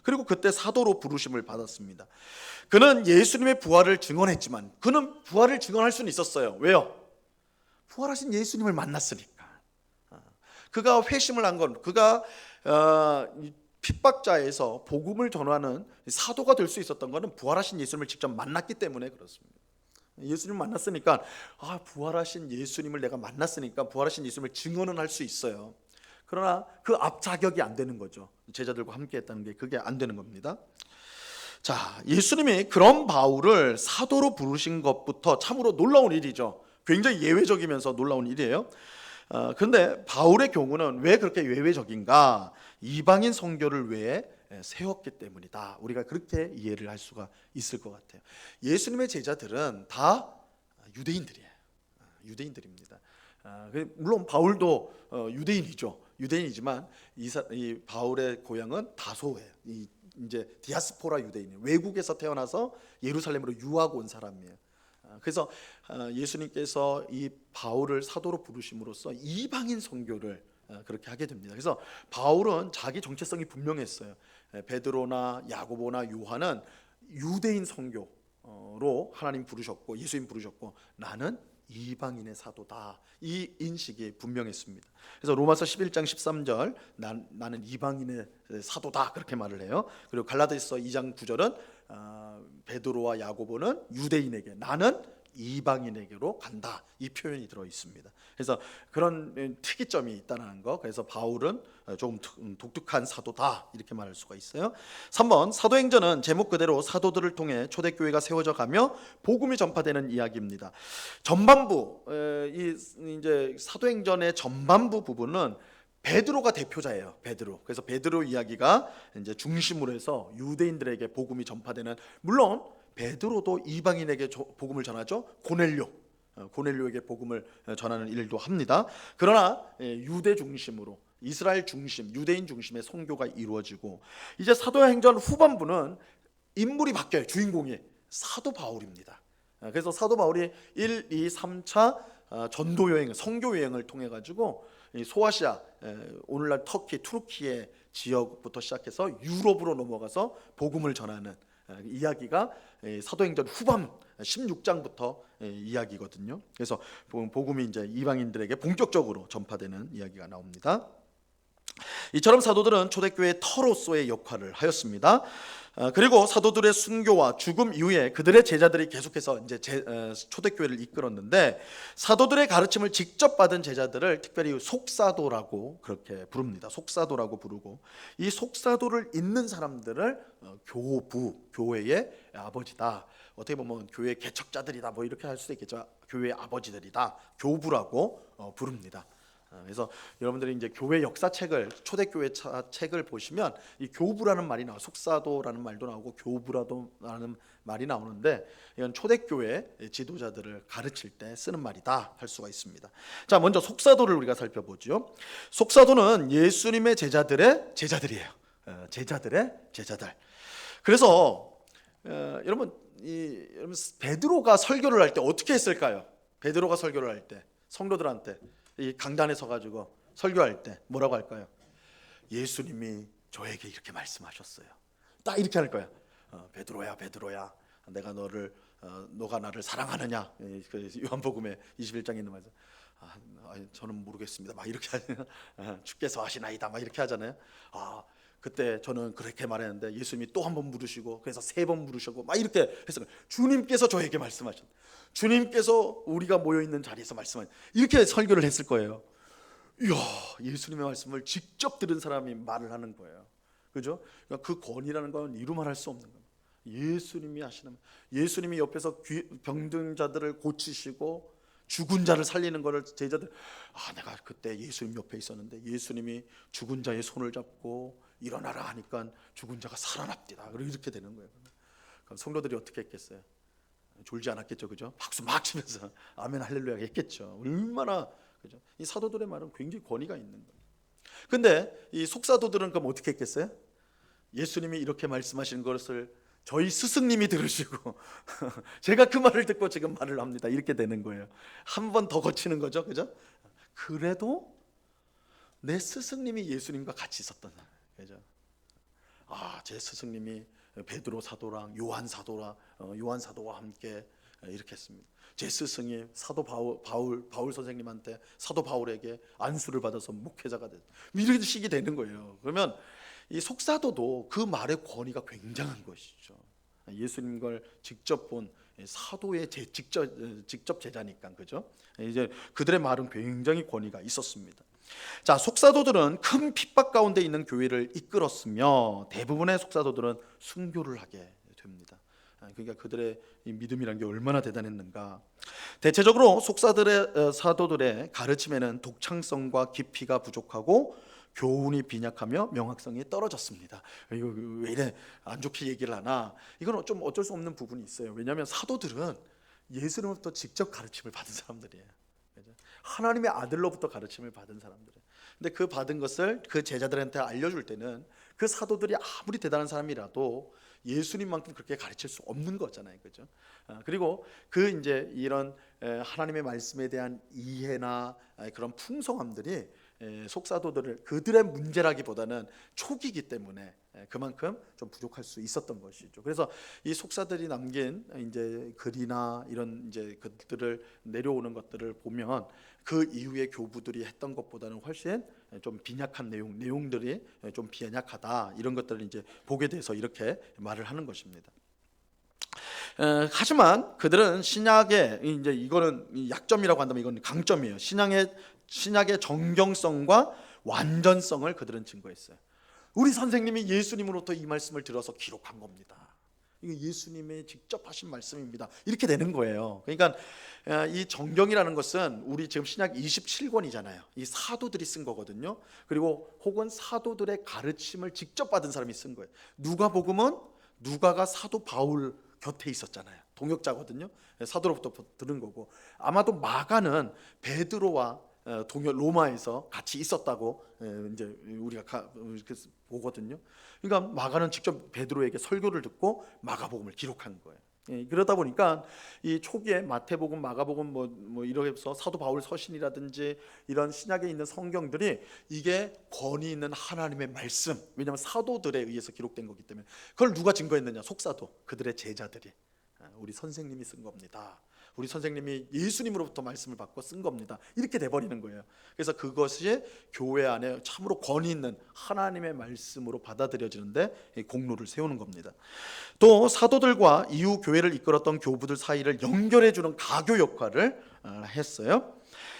S1: 그리고 그때 사도로 부르심을 받았습니다. 그는 예수님의 부활을 증언했지만 그는 부활을 증언할 수는 있었어요. 왜요? 부활하신 예수님을 만났으니까. 그가 회심을 한 건, 그가 핍박자에서 복음을 전하는 사도가 될 수 있었던 것은 부활하신 예수님을 직접 만났기 때문에 그렇습니다. 예수님을 만났으니까, 부활하신 예수님을 내가 만났으니까 부활하신 예수님을 증언은 할 수 있어요. 그러나 그 앞 자격이 안 되는 거죠. 제자들과 함께 했다는 게 그게 안 되는 겁니다. 자, 예수님이 그런 바울을 사도로 부르신 것부터 참으로 놀라운 일이죠. 굉장히 예외적이면서 놀라운 일이에요. 그런데 바울의 경우는 왜 그렇게 예외적인가? 이방인 선교를 위해 세웠기 때문이다. 우리가 그렇게 이해를 할 수가 있을 것 같아요. 예수님의 제자들은 다 유대인들이에요. 유대인들입니다. 물론 바울도 유대인이지만 이 바울의 고향은 다소예요. 이제 디아스포라 유대인, 외국에서 태어나서 예루살렘으로 유학 온 사람이에요. 그래서 예수님께서 이 바울을 사도로 부르심으로써 이방인 선교를 그렇게 하게 됩니다. 그래서 바울은 자기 정체성이 분명했어요. 베드로나 야고보나 요한은 유대인 선교로 하나님 부르셨고 예수님 부르셨고, 나는 이방인의 사도다, 이 인식이 분명했습니다. 그래서 로마서 11장 13절 나는 이방인의 사도다, 그렇게 말을 해요. 그리고 갈라디아서 2장 9절은 베드로와 야고보는 유대인에게, 나는 이방인에게로 간다, 이 표현이 들어 있습니다. 그래서 그런 특이점이 있다는 거. 그래서 바울은 조금 독특한 사도다, 이렇게 말할 수가 있어요. 3번, 사도행전은 제목 그대로 사도들을 통해 초대교회가 세워져 가며 복음이 전파되는 이야기입니다. 전반부, 이제 사도행전의 전반부 부분은 베드로가 대표자예요. 베드로. 그래서 베드로 이야기가 이제 중심으로 해서 유대인들에게 복음이 전파되는, 물론 베드로도 이방인에게 복음을 전하죠. 고넬료에게 복음을 전하는 일도 합니다. 그러나 유대 중심으로, 이스라엘 중심, 유대인 중심의 선교가 이루어지고, 이제 사도행전 후반부는 인물이 바뀌어요. 주인공이 사도 바울입니다. 그래서 사도 바울이 1, 2, 3차 전도 여행, 선교 여행을 통해 가지고 소아시아, 오늘날 터키, 투르키의 지역부터 시작해서 유럽으로 넘어가서 복음을 전하는 이야기가 사도행전 후반 16장부터 이야기거든요. 그래서 복음이 이제 이방인들에게 본격적으로 전파되는 이야기가 나옵니다. 이처럼 사도들은 초대교회의 터로서의 역할을 하였습니다. 그리고 사도들의 순교와 죽음 이후에 그들의 제자들이 계속해서 이제 초대교회를 이끌었는데, 사도들의 가르침을 직접 받은 제자들을 특별히 속사도라고 그렇게 부릅니다. 속사도라고 부르고, 이 속사도를 잇는 사람들을 교부, 교회의 아버지다, 어떻게 보면 교회 개척자들이다, 뭐 이렇게 할 수도 있겠죠. 교회의 아버지들이다, 교부라고 부릅니다. 그래서 여러분들이 이제 교회 역사책을, 초대교회 책을 보시면 이 교부라는 말이 나와, 속사도라는 말도 나오고 교부라는 말이 나오는데, 이건 초대교회 지도자들을 가르칠 때 쓰는 말이다 할 수가 있습니다. 자, 먼저 속사도를 우리가 살펴보죠. 속사도는 예수님의 제자들의 제자들이에요. 제자들의 제자들. 그래서 여러분 베드로가 설교를 할 때 어떻게 했을까요? 베드로가 설교를 할 때 성도들한테 이 강단에 서가지고 설교할 때 뭐라고 할까요? 예수님이 저에게 이렇게 말씀하셨어요. 딱 이렇게 할 거야. 베드로야, 베드로야, 내가 너가 나를 사랑하느냐? 요한복음에 21장에 있는 말씀. 저는 모르겠습니다. 막 이렇게 하잖아요. 주께서 하시나이다, 막 이렇게 하잖아요. 그때 저는 그렇게 말했는데 예수님이 또 한 번 물으시고, 그래서 3번 물으시고, 막 이렇게 해서 주님께서 저에게 말씀하셨다, 주님께서 우리가 모여 있는 자리에서 말씀하셨다, 이렇게 설교를 했을 거예요. 이야, 예수님의 말씀을 직접 들은 사람이 말을 하는 거예요. 그죠? 그러니까 그 권위라는 건 이루말할 수 없는 겁니다. 예수님이 하시는, 예수님이 옆에서 병든 자들을 고치시고 죽은 자를 살리는 거를 제자들, 내가 그때 예수님 옆에 있었는데 예수님이 죽은 자의 손을 잡고 일어나라 하니까 죽은 자가 살아납디다, 이렇게 되는 거예요. 그럼 성도들이 어떻게 했겠어요? 졸지 않았겠죠, 그죠? 박수 막 치면서 아멘 할렐루야 했겠죠. 얼마나, 그죠? 이 사도들의 말은 굉장히 권위가 있는 거예요. 근데 이 속사도들은 그럼 어떻게 했겠어요? 예수님이 이렇게 말씀하시는 것을 저희 스승님이 들으시고 제가 그 말을 듣고 지금 말을 합니다, 이렇게 되는 거예요. 한 번 더 거치는 거죠, 그죠? 그래도 내 스승님이 예수님과 같이 있었던 사람, 그죠? 제 스승님이 베드로 사도랑 요한 사도와 함께 이렇게 했습니다. 제 스승이 사도 바울 선생님한테, 사도 바울에게 안수를 받아서 목회자가 됐, 이런 식이 되는 거예요. 그러면 이 속사도도 그 말의 권위가 굉장한 것이죠. 예수님 걸 직접 본 사도의 직접 제자니까, 그죠? 이제 그들의 말은 굉장히 권위가 있었습니다. 자, 속사도들은 큰 핍박 가운데 있는 교회를 이끌었으며 대부분의 속사도들은 순교를 하게 됩니다. 그러니까 그들의 이 믿음이란 게 얼마나 대단했는가. 대체적으로 사도들의 가르침에는 독창성과 깊이가 부족하고 교훈이 빈약하며 명확성이 떨어졌습니다. 이거 왜 이래 안 좋게 얘기를 하나? 이건 좀 어쩔 수 없는 부분이 있어요. 왜냐하면 사도들은 예수님부터 직접 가르침을 받은 사람들이에요. 하나님의 아들로부터 가르침을 받은 사람들이에요. 근데 그 받은 것을 그 제자들한테 알려줄 때는 그 사도들이 아무리 대단한 사람이라도 예수님만큼 그렇게 가르칠 수 없는 거잖아요, 그죠? 그리고 이제 이런 하나님의 말씀에 대한 이해나 그런 풍성함들이 속사도들을, 그들의 문제라기보다는 초기이기 때문에 그만큼 좀 부족할 수 있었던 것이죠. 그래서 이 속사들이 남긴 이제 글이나 이런 이제 그들을 내려오는 것들을 보면 그 이후에 교부들이 했던 것보다는 훨씬 좀 빈약한 내용들이 좀 빈약하다, 이런 것들을 이제 보게 돼서 이렇게 말을 하는 것입니다. 하지만 그들은 신약의 이제 이거는 약점이라고 한다면 이건 강점이에요. 신약의 정경성과 완전성을 그들은 증거했어요. 우리 선생님이 예수님으로부터 이 말씀을 들어서 기록한 겁니다. 이거 예수님의 직접 하신 말씀입니다. 이렇게 되는 거예요. 그러니까 이 정경이라는 것은 우리 지금 신약 27권이잖아요. 이 사도들이 쓴 거거든요. 그리고 혹은 사도들의 가르침을 직접 받은 사람이 쓴 거예요. 누가복음은 누가가 사도 바울 곁에 있었잖아요. 동역자거든요. 사도로부터 들은 거고, 아마도 마가는 베드로와 로마에서 같이 있었다고 이제 우리가 이렇게 보거든요. 그러니까 마가는 직접 베드로에게 설교를 듣고 마가복음을 기록한 거예요. 그러다 보니까 이 초기에 마태복음, 마가복음 뭐 이렇게 해서 사도 바울 서신이라든지 이런 신약에 있는 성경들이 이게 권위 있는 하나님의 말씀, 왜냐하면 사도들에 의해서 기록된 거기 때문에. 그걸 누가 증거했느냐? 속사도, 그들의 제자들이. 우리 선생님이 쓴 겁니다. 우리 선생님이 예수님으로부터 말씀을 받고 쓴 겁니다. 이렇게 돼버리는 거예요. 그래서 그것이 교회 안에 참으로 권위 있는 하나님의 말씀으로 받아들여지는데 공로를 세우는 겁니다. 또 사도들과 이후 교회를 이끌었던 교부들 사이를 연결해주는 가교 역할을 했어요.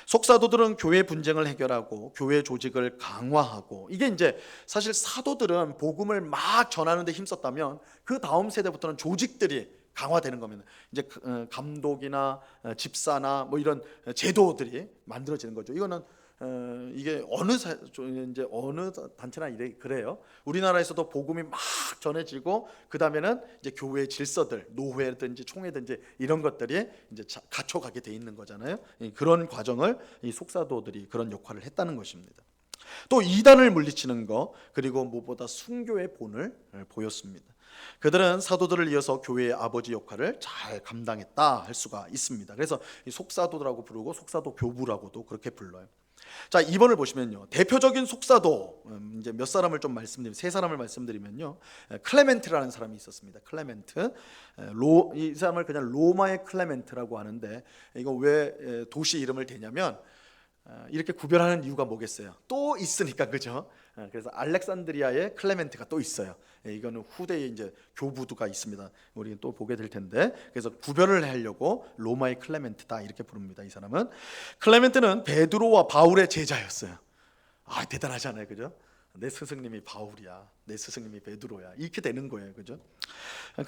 S1: 속사도들은 교회 분쟁을 해결하고 교회 조직을 강화하고, 이게 이제 사실 사도들은 복음을 막 전하는 데 힘썼다면 그 다음 세대부터는 조직들이 강화되는 겁니다. 이제 감독이나 집사나 뭐 이런 제도들이 만들어지는 거죠. 이거는 이게 이제 어느 단체나 이래 그래요. 우리나라에서도 복음이 막 전해지고 그 다음에는 이제 교회 질서들, 노회든지 총회든지 이런 것들이 이제 갖춰가게 돼 있는 거잖아요. 그런 과정을 이 속사도들이 그런 역할을 했다는 것입니다. 또 이단을 물리치는 것, 그리고 무엇보다 순교의 본을 보였습니다. 그들은 사도들을 이어서 교회의 아버지 역할을 잘 감당했다 할 수가 있습니다. 그래서 속사도라고 부르고 속사도 교부라고도 그렇게 불러요. 자, 2번을 보시면요, 대표적인 속사도 이제 몇 사람을 좀 말씀드리면, 세 사람을 말씀드리면요, 클레멘트라는 사람이 있었습니다. 클레멘트, 이 사람을 그냥 로마의 클레멘트라고 하는데, 이거 왜 도시 이름을 대냐면 이렇게 구별하는 이유가 뭐겠어요? 또 있으니까, 그죠? 그래서 알렉산드리아의 클레멘트가 또 있어요. 이거는 후대에 이제 교부두가 있습니다. 우리 또 보게 될 텐데, 그래서 구별을 하려고 로마의 클레멘트다 이렇게 부릅니다. 이 사람은, 클레멘트는 베드로와 바울의 제자였어요. 아, 대단하잖아요, 그죠? 내 스승님이 바울이야, 내 스승님이 베드로야, 이렇게 되는 거예요, 그죠?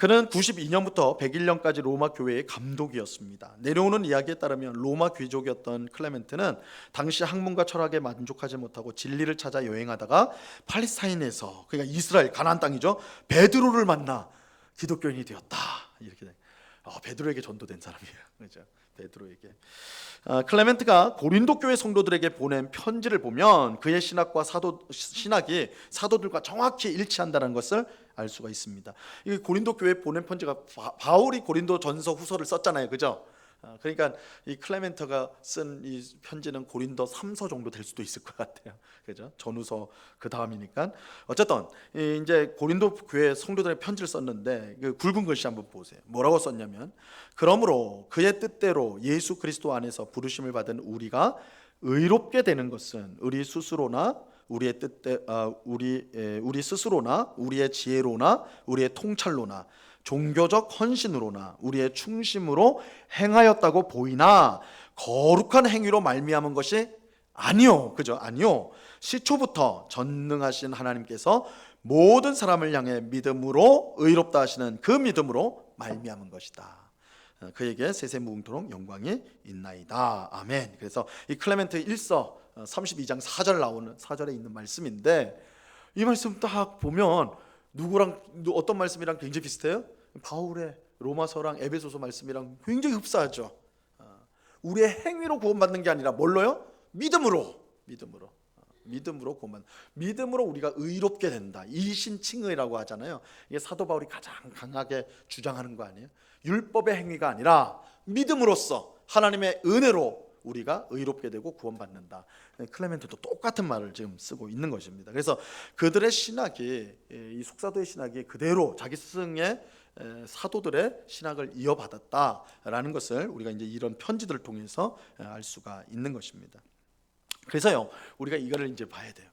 S1: 그는 92년부터 101년까지 로마 교회의 감독이었습니다. 내려오는 이야기에 따르면 로마 귀족이었던 클레멘트는 당시 학문과 철학에 만족하지 못하고 진리를 찾아 여행하다가 팔레스타인에서, 그러니까 이스라엘 가나안 땅이죠, 베드로를 만나 기독교인이 되었다. 이렇게 돼. 베드로에게 전도된 사람이에요, 그렇죠? 베드로에게. 클레멘트가 고린도 교회 성도들에게 보낸 편지를 보면 그의 신학이 사도들과 정확히 일치한다는 것을 알 수가 있습니다. 이 고린도 교회 보낸 편지가 바울이 고린도 전서 후서를 썼잖아요, 그죠? 그러니까 이 클레멘트가 쓴 이 편지는 고린도 3서 정도 될 수도 있을 것 같아요, 그죠? 전후서 그 다음이니까. 어쨌든 이제 고린도 교회 성도들의 편지를 썼는데 그 굵은 글씨 한번 보세요. 뭐라고 썼냐면, 그러므로 그의 뜻대로 예수 그리스도 안에서 부르심을 받은 우리가 의롭게 되는 것은 우리 스스로나 우리의 우리 스스로나 우리의 지혜로나 우리의 통찰로나 종교적 헌신으로나 우리의 충심으로 행하였다고 보이나 거룩한 행위로 말미암은 것이 아니요, 그죠? 아니요, 시초부터 전능하신 하나님께서 모든 사람을 향해 믿음으로 의롭다 하시는 그 믿음으로 말미암은 것이다. 그에게 세세무궁토록 영광이 있나이다. 아멘. 그래서 이 클레멘트 1서 32장 4절에 있는 말씀인데, 이 말씀 딱 보면 누구랑 어떤 말씀이랑 굉장히 비슷해요? 바울의 로마서랑 에베소서 말씀이랑 굉장히 흡사하죠. 우리의 행위로 구원받는 게 아니라 뭘로요? 믿음으로 구원받는, 믿음으로 우리가 의롭게 된다. 이신칭의라고 하잖아요. 이게 사도 바울이 가장 강하게 주장하는 거 아니에요? 율법의 행위가 아니라 믿음으로써 하나님의 은혜로 우리가 의롭게 되고 구원받는다. 클레멘트도 똑같은 말을 지금 쓰고 있는 것입니다. 그래서 그들의 신학이, 이 속사도의 신학이 그대로 자기 스승의 사도들의 신학을 이어받았다라는 것을 우리가 이제 이런 편지들을 통해서 알 수가 있는 것입니다. 그래서요, 우리가 이거를 이제 봐야 돼요.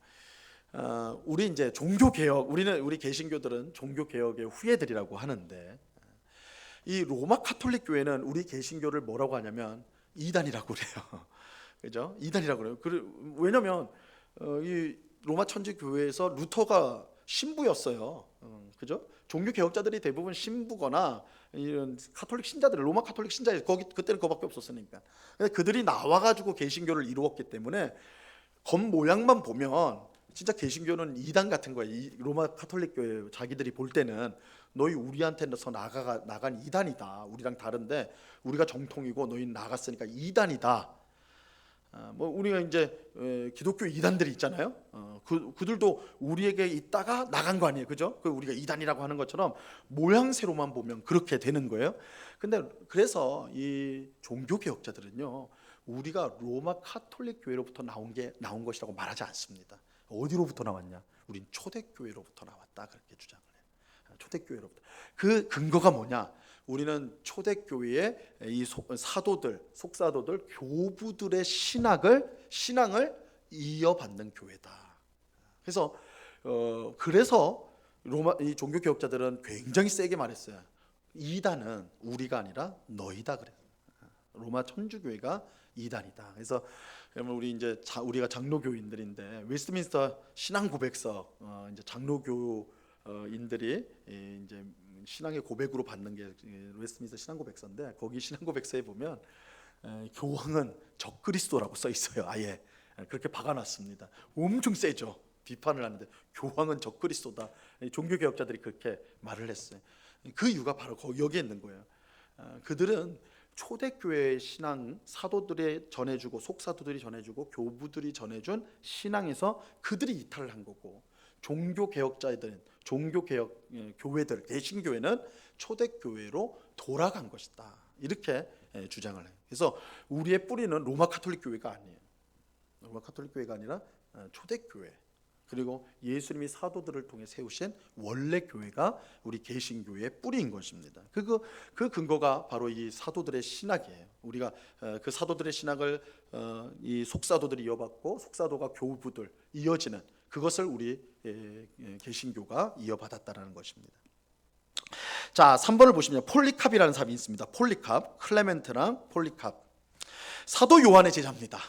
S1: 우리 이제 종교 개혁, 우리 개신교들은 종교 개혁의 후예들이라고 하는데, 이 로마 카톨릭 교회는 우리 개신교를 뭐라고 하냐면 이단이라고 그래요. 그죠? 이단이라고 그래요. 왜냐면 이 로마 천주 교회에서 루터가 신부였어요. 그죠? 종교 개혁자들이 대부분 신부거나 이런 카톨릭 신자들, 로마 카톨릭 신자들, 거기 그때는 그거밖에 없었으니까. 근데 그들이 나와가지고 개신교를 이루었기 때문에 겉 모양만 보면 진짜 개신교는 이단 같은 거예요. 이 로마 카톨릭 교회 자기들이 볼 때는 너희 우리한테서 나간 이단이다. 우리랑 다른데 우리가 정통이고 너희는 나갔으니까 이단이다. 뭐 우리가 이제 기독교 이단들이 있잖아요. 그들도 우리에게 있다가 나간 거 아니에요, 그죠? 그 우리가 이단이라고 하는 것처럼 모양새로만 보면 그렇게 되는 거예요. 근데 그래서 이 종교 개혁자들은요, 우리가 로마 카톨릭 교회로부터 나온 것이라고 말하지 않습니다. 어디로부터 나왔냐? 우린 초대교회로부터 나왔다, 그렇게 주장을 해요. 초대교회로부터. 그 근거가 뭐냐? 우리는 초대교회의 이 사도들, 속사도들, 교부들의 신앙을 이어받는 교회다. 그래서 로마 이 종교 개혁자들은 굉장히 세게 말했어요. 이단은 우리가 아니라 너희다 그래요. 로마 천주교회가 이단이다. 그래서 우리 이제 우리가 장로교인들인데 웨스트민스터 신앙 고백서 이제 장로교인들이 이제 신앙의 고백으로 받는 게 웨스트민스터 신앙 고백서인데 거기 신앙 고백서에 보면 교황은 적그리스도라고 써 있어요. 아예 그렇게 박아놨습니다. 엄청 세죠. 비판을 하는데 교황은 적그리스도다. 종교 개혁자들이 그렇게 말을 했어요. 그 이유가 바로 여기에 있는 거예요. 그들은 초대교회의 신앙, 사도들이 전해주고 속사도들이 전해주고 교부들이 전해준 신앙에서 그들이 이탈을 한 거고, 종교 개혁자들은 종교 개혁 교회들, 개신교회는 초대교회로 돌아간 것이다. 이렇게 주장을 해요. 그래서 우리의 뿌리는 로마 카톨릭 교회가 아니에요. 로마 카톨릭 교회가 아니라 초대교회, 그리고 예수님이 사도들을 통해 세우신 원래 교회가 우리 개신교회의 뿌리인 것입니다. 그 근거가 바로 이 사도들의 신학이에요. 우리가 그 사도들의 신학을 이 속사도들이 이어받고 속사도가 교부들 이어지는 그것을 우리 개신교가 이어받았다라는 것입니다. 자, 3번을 보시면 폴리캅이라는 사람이 있습니다. 폴리캅, 클레멘트랑 폴리캅. 사도 요한의 제자입니다.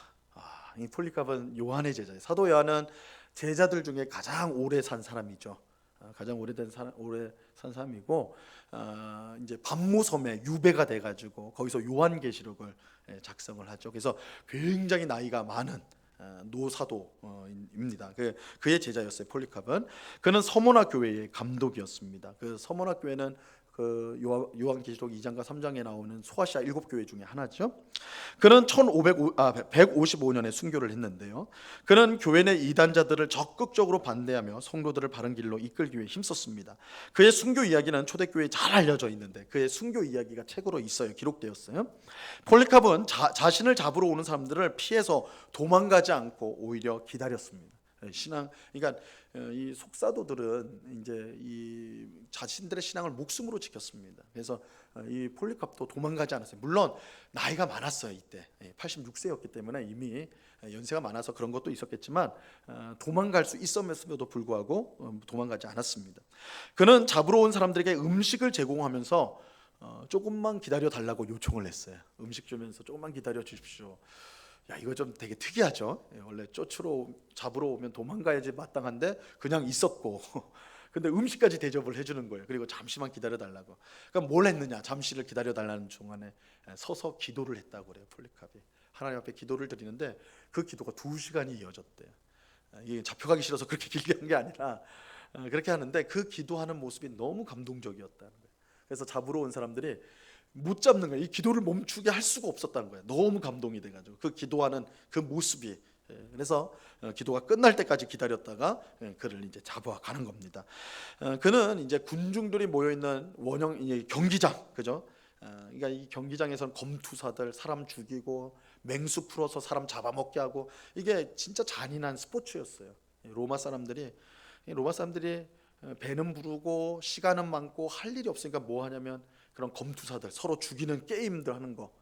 S1: 이 폴리캅은 요한의 제자예요. 사도 요한은 제자들 중에 가장 오래 산 사람이죠. 가장 오래 산 사람이고 이제 반모섬에 유배가 돼가지고 거기서 요한계시록을 작성을 하죠. 그래서 굉장히 나이가 많은 노사도입니다. 그의 제자였어요. 폴리캅은. 그는 서모나 교회의 감독이었습니다. 그 서모나 교회는 그 요한계시록 2장과 3장에 나오는 소아시아 7교회 중에 하나죠. 그는 155년에 순교를 했는데요. 그는 교회 내 이단자들을 적극적으로 반대하며 성도들을 바른 길로 이끌기 위해 힘썼습니다. 그의 순교 이야기는 초대교회에 잘 알려져 있는데 그의 순교 이야기가 책으로 있어요. 기록되었어요. 폴리캅은 자신을 잡으러 오는 사람들을 피해서 도망가지 않고 오히려 기다렸습니다. 신앙, 그러니까 이 속사도들은 이제 이 자신들의 신앙을 목숨으로 지켰습니다. 그래서 이 폴리캅도 도망가지 않았어요. 물론 나이가 많았어요. 이때 86세였기 때문에 이미 연세가 많아서 그런 것도 있었겠지만 도망갈 수 있었음에도 불구하고 도망가지 않았습니다. 그는 잡으러 온 사람들에게 음식을 제공하면서 조금만 기다려 달라고 요청을 했어요. 음식 주면서 조금만 기다려 주십시오. 야, 이거 좀 되게 특이하죠. 원래 잡으러 오면 도망가야지 마땅한데 그냥 있었고 근데 음식까지 대접을 해주는 거예요. 그리고 잠시만 기다려 달라고. 그러니까 뭘 했느냐? 잠시를 기다려 달라는 동안에 서서 기도를 했다고 그래요. 폴리캅이 하나님 앞에 기도를 드리는데 그 기도가 2시간이 이어졌대요. 이게 잡혀가기 싫어서 그렇게 길게 한 게 아니라 그렇게 하는데 그 기도하는 모습이 너무 감동적이었다는 거예요. 그래서 잡으러 온 사람들이 못 잡는 거예요. 이 기도를 멈추게 할 수가 없었다는 거예요. 너무 감동이 돼가지고 그 기도하는 그 모습이. 그래서 기도가 끝날 때까지 기다렸다가 그를 이제 잡아가는 겁니다. 그는 이제 군중들이 모여 있는 원형 경기장, 그죠? 그러니까 이 경기장에서는 검투사들 사람 죽이고 맹수 풀어서 사람 잡아먹게 하고 이게 진짜 잔인한 스포츠였어요. 로마 사람들이 배는 부르고 시간은 많고 할 일이 없으니까 뭐 하냐면 그런 검투사들 서로 죽이는 게임들 하는 거,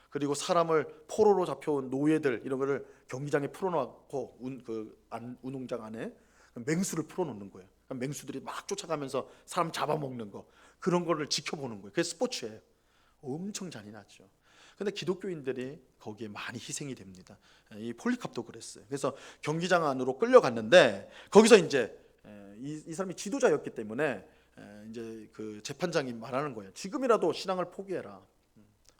S1: 그리고 사람을 포로로 잡혀온 노예들 이런 거를 경기장에 풀어놓고 운동장 안에 맹수를 풀어놓는 거예요. 맹수들이 막 쫓아가면서 사람 잡아먹는 거, 그런 거를 지켜보는 거예요. 그게 스포츠예요. 엄청 잔인하죠. 근데 기독교인들이 거기에 많이 희생이 됩니다. 이 폴리캅도 그랬어요. 그래서 경기장 안으로 끌려갔는데 거기서 이제 이 사람이 지도자였기 때문에 이제 그 재판장이 말하는 거예요. 지금이라도 신앙을 포기해라,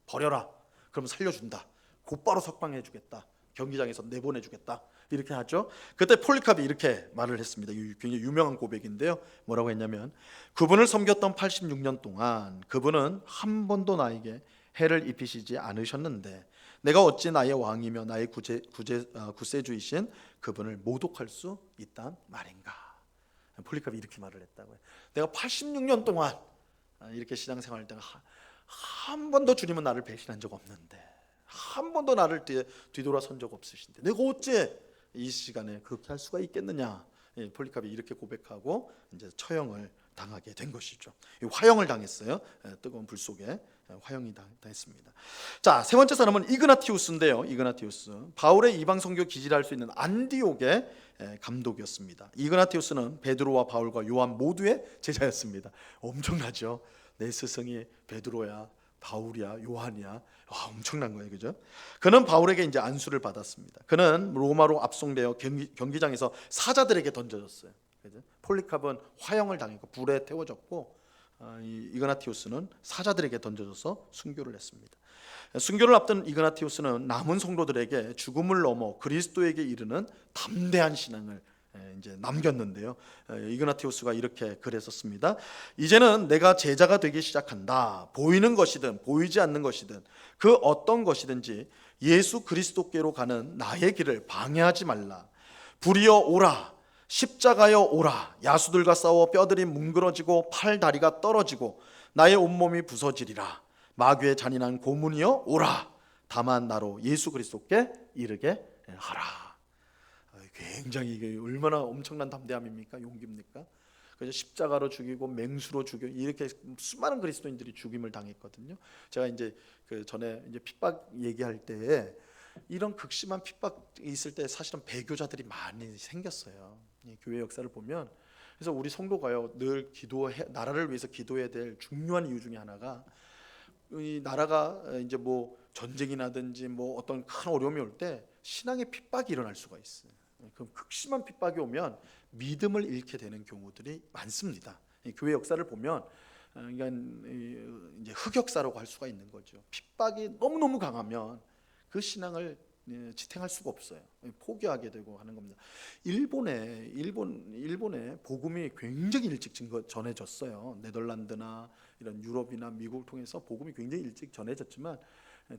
S1: 버려라. 그럼 살려준다. 곧바로 석방해주겠다. 경기장에서 내보내주겠다. 이렇게 하죠. 그때 폴리캅이 이렇게 말을 했습니다. 굉장히 유명한 고백인데요. 뭐라고 했냐면, 그분을 섬겼던 86년 동안 그분은 한 번도 나에게 해를 입히시지 않으셨는데 내가 어찌 나의 왕이며 나의 구세주이신 그분을 모독할 수 있단 말인가. 폴리캅이 이렇게 말을 했다고요. 내가 86년 동안 이렇게 신앙생활할 때가 한 번도 주님은 나를 배신한 적 없는데, 한 번도 나를 뒤돌아선 적 없으신데 내가 어째 이 시간에 그렇게 할 수가 있겠느냐. 폴리캅이 이렇게 고백하고 이제 처형을 당하게 된 것이죠. 화형을 당했어요. 뜨거운 불 속에 화형이 당했습니다. 자, 세 번째 사람은 이그나티우스인데요. 이그나티우스, 바울의 이방 선교 기지를 할 수 있는 안디옥의 감독이었습니다. 이그나티우스는 베드로와 바울과 요한 모두의 제자였습니다. 엄청나죠. 내 스승이 베드로야, 바울이야, 요한이야. 와, 엄청난 거예요, 그죠? 그는 바울에게 이제 안수를 받았습니다. 그는 로마로 압송되어 경기장에서 사자들에게 던져졌어요. 그죠? 폴리캅은 화형을 당했고 불에 태워졌고, 이그나티우스는 사자들에게 던져져서 순교를 했습니다. 순교를 앞둔 이그나티우스는 남은 성도들에게 죽음을 넘어 그리스도에게 이르는 담대한 신앙을 이제 남겼는데요. 이그나티우스가 이렇게 글했었습니다. 이제는 내가 제자가 되기 시작한다. 보이는 것이든 보이지 않는 것이든 그 어떤 것이든지 예수 그리스도께로 가는 나의 길을 방해하지 말라. 불이여 오라. 십자가여 오라. 야수들과 싸워 뼈들이 뭉그러지고 팔 다리가 떨어지고 나의 온몸이 부서지리라. 마귀의 잔인한 고문이여 오라. 다만 나로 예수 그리스도께 이르게 하라. 굉장히 이게 얼마나 엄청난 담대함입니까? 용기입니까? 그래서 십자가로 죽이고 맹수로 죽여 이렇게 수많은 그리스도인들이 죽임을 당했거든요. 제가 이제 그 전에 이제 핍박 얘기할 때에 이런 극심한 핍박이 있을 때 사실은 배교자들이 많이 생겼어요. 교회 역사를 보면. 그래서 우리 성도가요 늘 나라를 위해서 기도해야 될 중요한 이유 중에 하나가, 이 나라가 이제 뭐 전쟁이 나든지 뭐 어떤 큰 어려움이 올 때 신앙의 핍박이 일어날 수가 있어요. 그럼 극심한 핍박이 오면 믿음을 잃게 되는 경우들이 많습니다. 교회 역사를 보면 그러니까 이제 흑역사라고 할 수가 있는 거죠. 핍박이 너무너무 강하면 그 신앙을 지탱할 수가 없어요. 포기하게 되고 하는 겁니다. 일본에 복음이 굉장히 일찍 전해졌어요. 네덜란드나 이런 유럽이나 미국을 통해서 복음이 굉장히 일찍 전해졌지만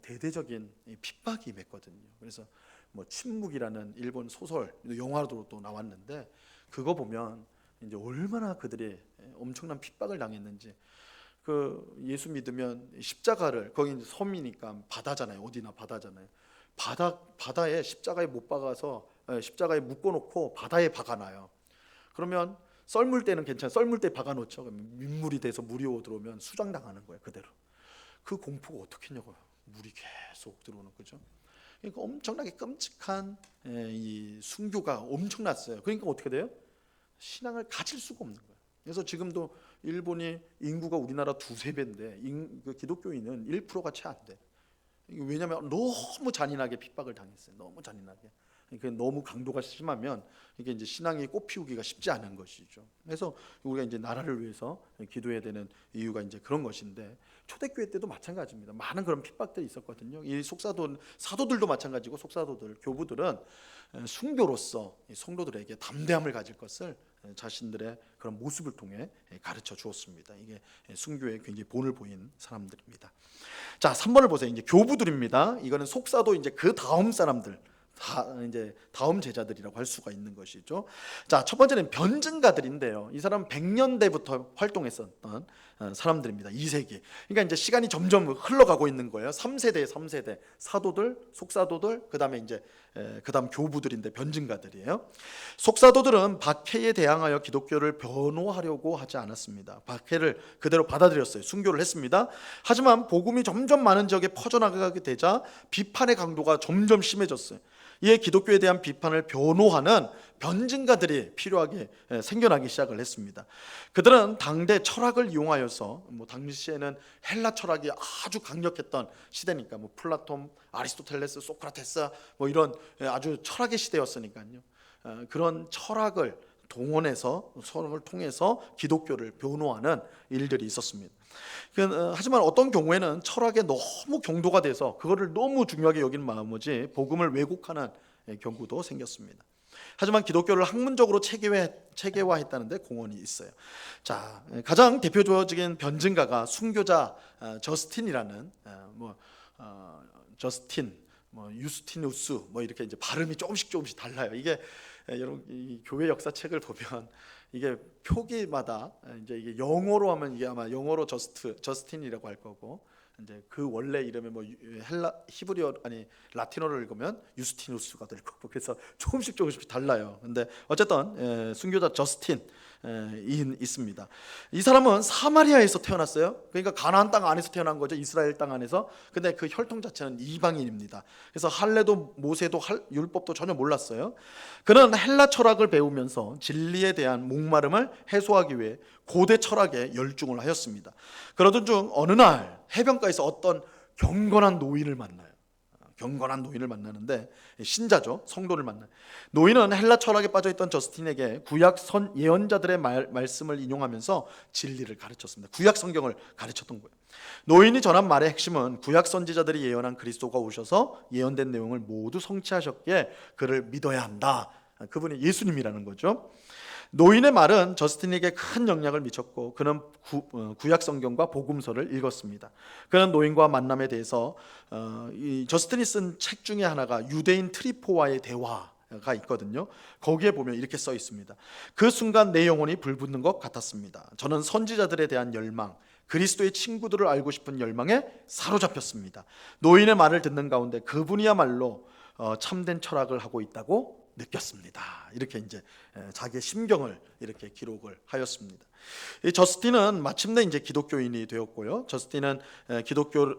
S1: 대대적인 핍박이 임했거든요. 그래서 뭐 침묵이라는 일본 소설, 영화도 또 나왔는데 그거 보면 이제 얼마나 그들이 엄청난 핍박을 당했는지. 그 예수 믿으면 십자가를, 거기 이제 섬이니까 바다잖아요. 어디나 바다잖아요. 바다에 십자가에 못 박아서 십자가에 묶어놓고 바다에 박아놔요. 그러면 썰물 때는 괜찮아요. 썰물 때 박아놓죠. 그러면 민물이 돼서 물이 들어오면 수장당하는 거예요. 그대로. 그 공포가 어떻게 했냐고요. 물이 계속 들어오는 거죠. 그러니까 엄청나게 끔찍한 이 순교가 엄청났어요. 그러니까 어떻게 돼요? 신앙을 가질 수가 없는 거예요. 그래서 지금도 일본이 인구가 우리나라 두세 배인데 그 기독교인은 1%가 채 안 돼. 왜냐하면 너무 잔인하게 핍박을 당했어요. 너무 잔인하게. 그러니까 너무 강도가 심하면 이게 이제 신앙이 꽃피우기가 쉽지 않은 것이죠. 그래서 우리가 이제 나라를 위해서 기도해야 되는 이유가 이제 그런 것인데, 초대교회 때도 마찬가지입니다. 많은 그런 핍박들이 있었거든요. 이 사도들도 마찬가지고, 속사도들, 교부들은 순교로서 성도들에게 담대함을 가질 것을 자신들의 그런 모습을 통해 가르쳐 주었습니다. 이게 순교에 굉장히 본을 보인 사람들입니다. 자, 3번을 보세요. 이제 교부들입니다. 이거는 속사도 이제 그 다음 사람들, 이제 다음 제자들이라고 할 수가 있는 것이죠. 자, 첫 번째는 변증가들인데요. 이 사람은 100년대부터 활동했었던 사람들입니다. 2세기. 그러니까 이제 시간이 점점 흘러가고 있는 거예요. 3세대 사도들, 속사도들, 그다음에 이제 그다음 교부들인데 변증가들이에요. 속사도들은 박해에 대항하여 기독교를 변호하려고 하지 않았습니다. 박해를 그대로 받아들였어요. 순교를 했습니다. 하지만 복음이 점점 많은 지역에 퍼져나가게 되자 비판의 강도가 점점 심해졌어요. 이에 기독교에 대한 비판을 변호하는 변증가들이 필요하게 생겨나기 시작을 했습니다. 그들은 당대 철학을 이용하여서 당시에는 헬라 철학이 아주 강력했던 시대니까 플라톤, 아리스토텔레스, 소크라테스 이런 아주 철학의 시대였으니까요. 그런 철학을 동원해서 서론을 통해서 기독교를 변호하는 일들이 있었습니다. 하지만 어떤 경우에는 철학에 너무 경도가 돼서 그거를 너무 중요하게 여긴 마음이지 복음을 왜곡하는 경우도 생겼습니다. 하지만 기독교를 학문적으로 체계화했다는 데 공헌이 있어요. 자, 가장 대표적인 변증가가 순교자 저스틴이라는 저스틴, 유스티누스 이렇게 이제 발음이 조금씩 달라요. 이게 여러분 이 교회 역사책을 보면 이게 표기마다 이제 이게 영어로 하면 이게 아마 영어로 저스틴이라고 할 거고, 이제 그 원래 이름이 히브리어 아니 라틴어를 읽으면 유스티누스가 될 거고, 그래서 조금씩 달라요. 근데 어쨌든 순교자 저스틴 있습니다. 이 사람은 사마리아에서 태어났어요. 그러니까 가나안 땅 안에서 태어난 거죠. 이스라엘 땅 안에서. 근데 그 혈통 자체는 이방인입니다. 그래서 할례도 모세도 율법도 전혀 몰랐어요. 그는 헬라 철학을 배우면서 진리에 대한 목마름을 해소하기 위해 고대 철학에 열중을 하였습니다. 그러던 중 어느 날 해변가에서 어떤 경건한 노인을 만나요. 경건한 노인을 만나는데, 신자죠. 성도를 만나요. 노인은 헬라 철학에 빠져있던 저스틴에게 구약 예언자들의 말씀을 인용하면서 진리를 가르쳤습니다. 구약 성경을 가르쳤던 거예요. 노인이 전한 말의 핵심은 구약 선지자들이 예언한 그리스도가 오셔서 예언된 내용을 모두 성취하셨기에 그를 믿어야 한다. 그분이 예수님이라는 거죠. 노인의 말은 저스틴에게 큰 영향을 미쳤고 그는 구약 성경과 복음서를 읽었습니다. 그는 노인과 만남에 대해서 이 저스틴이 쓴 책 중에 하나가 유대인 트리포와의 대화가 있거든요. 거기에 보면 이렇게 써 있습니다. 그 순간 내 영혼이 불붙는 것 같았습니다. 저는 선지자들에 대한 열망, 그리스도의 친구들을 알고 싶은 열망에 사로잡혔습니다. 노인의 말을 듣는 가운데 그분이야말로 참된 철학을 하고 있다고 느꼈습니다. 이렇게 이제 자기의 심경을 이렇게 기록을 하였습니다. 이 저스틴은 마침내 이제 기독교인이 되었고요. 저스틴은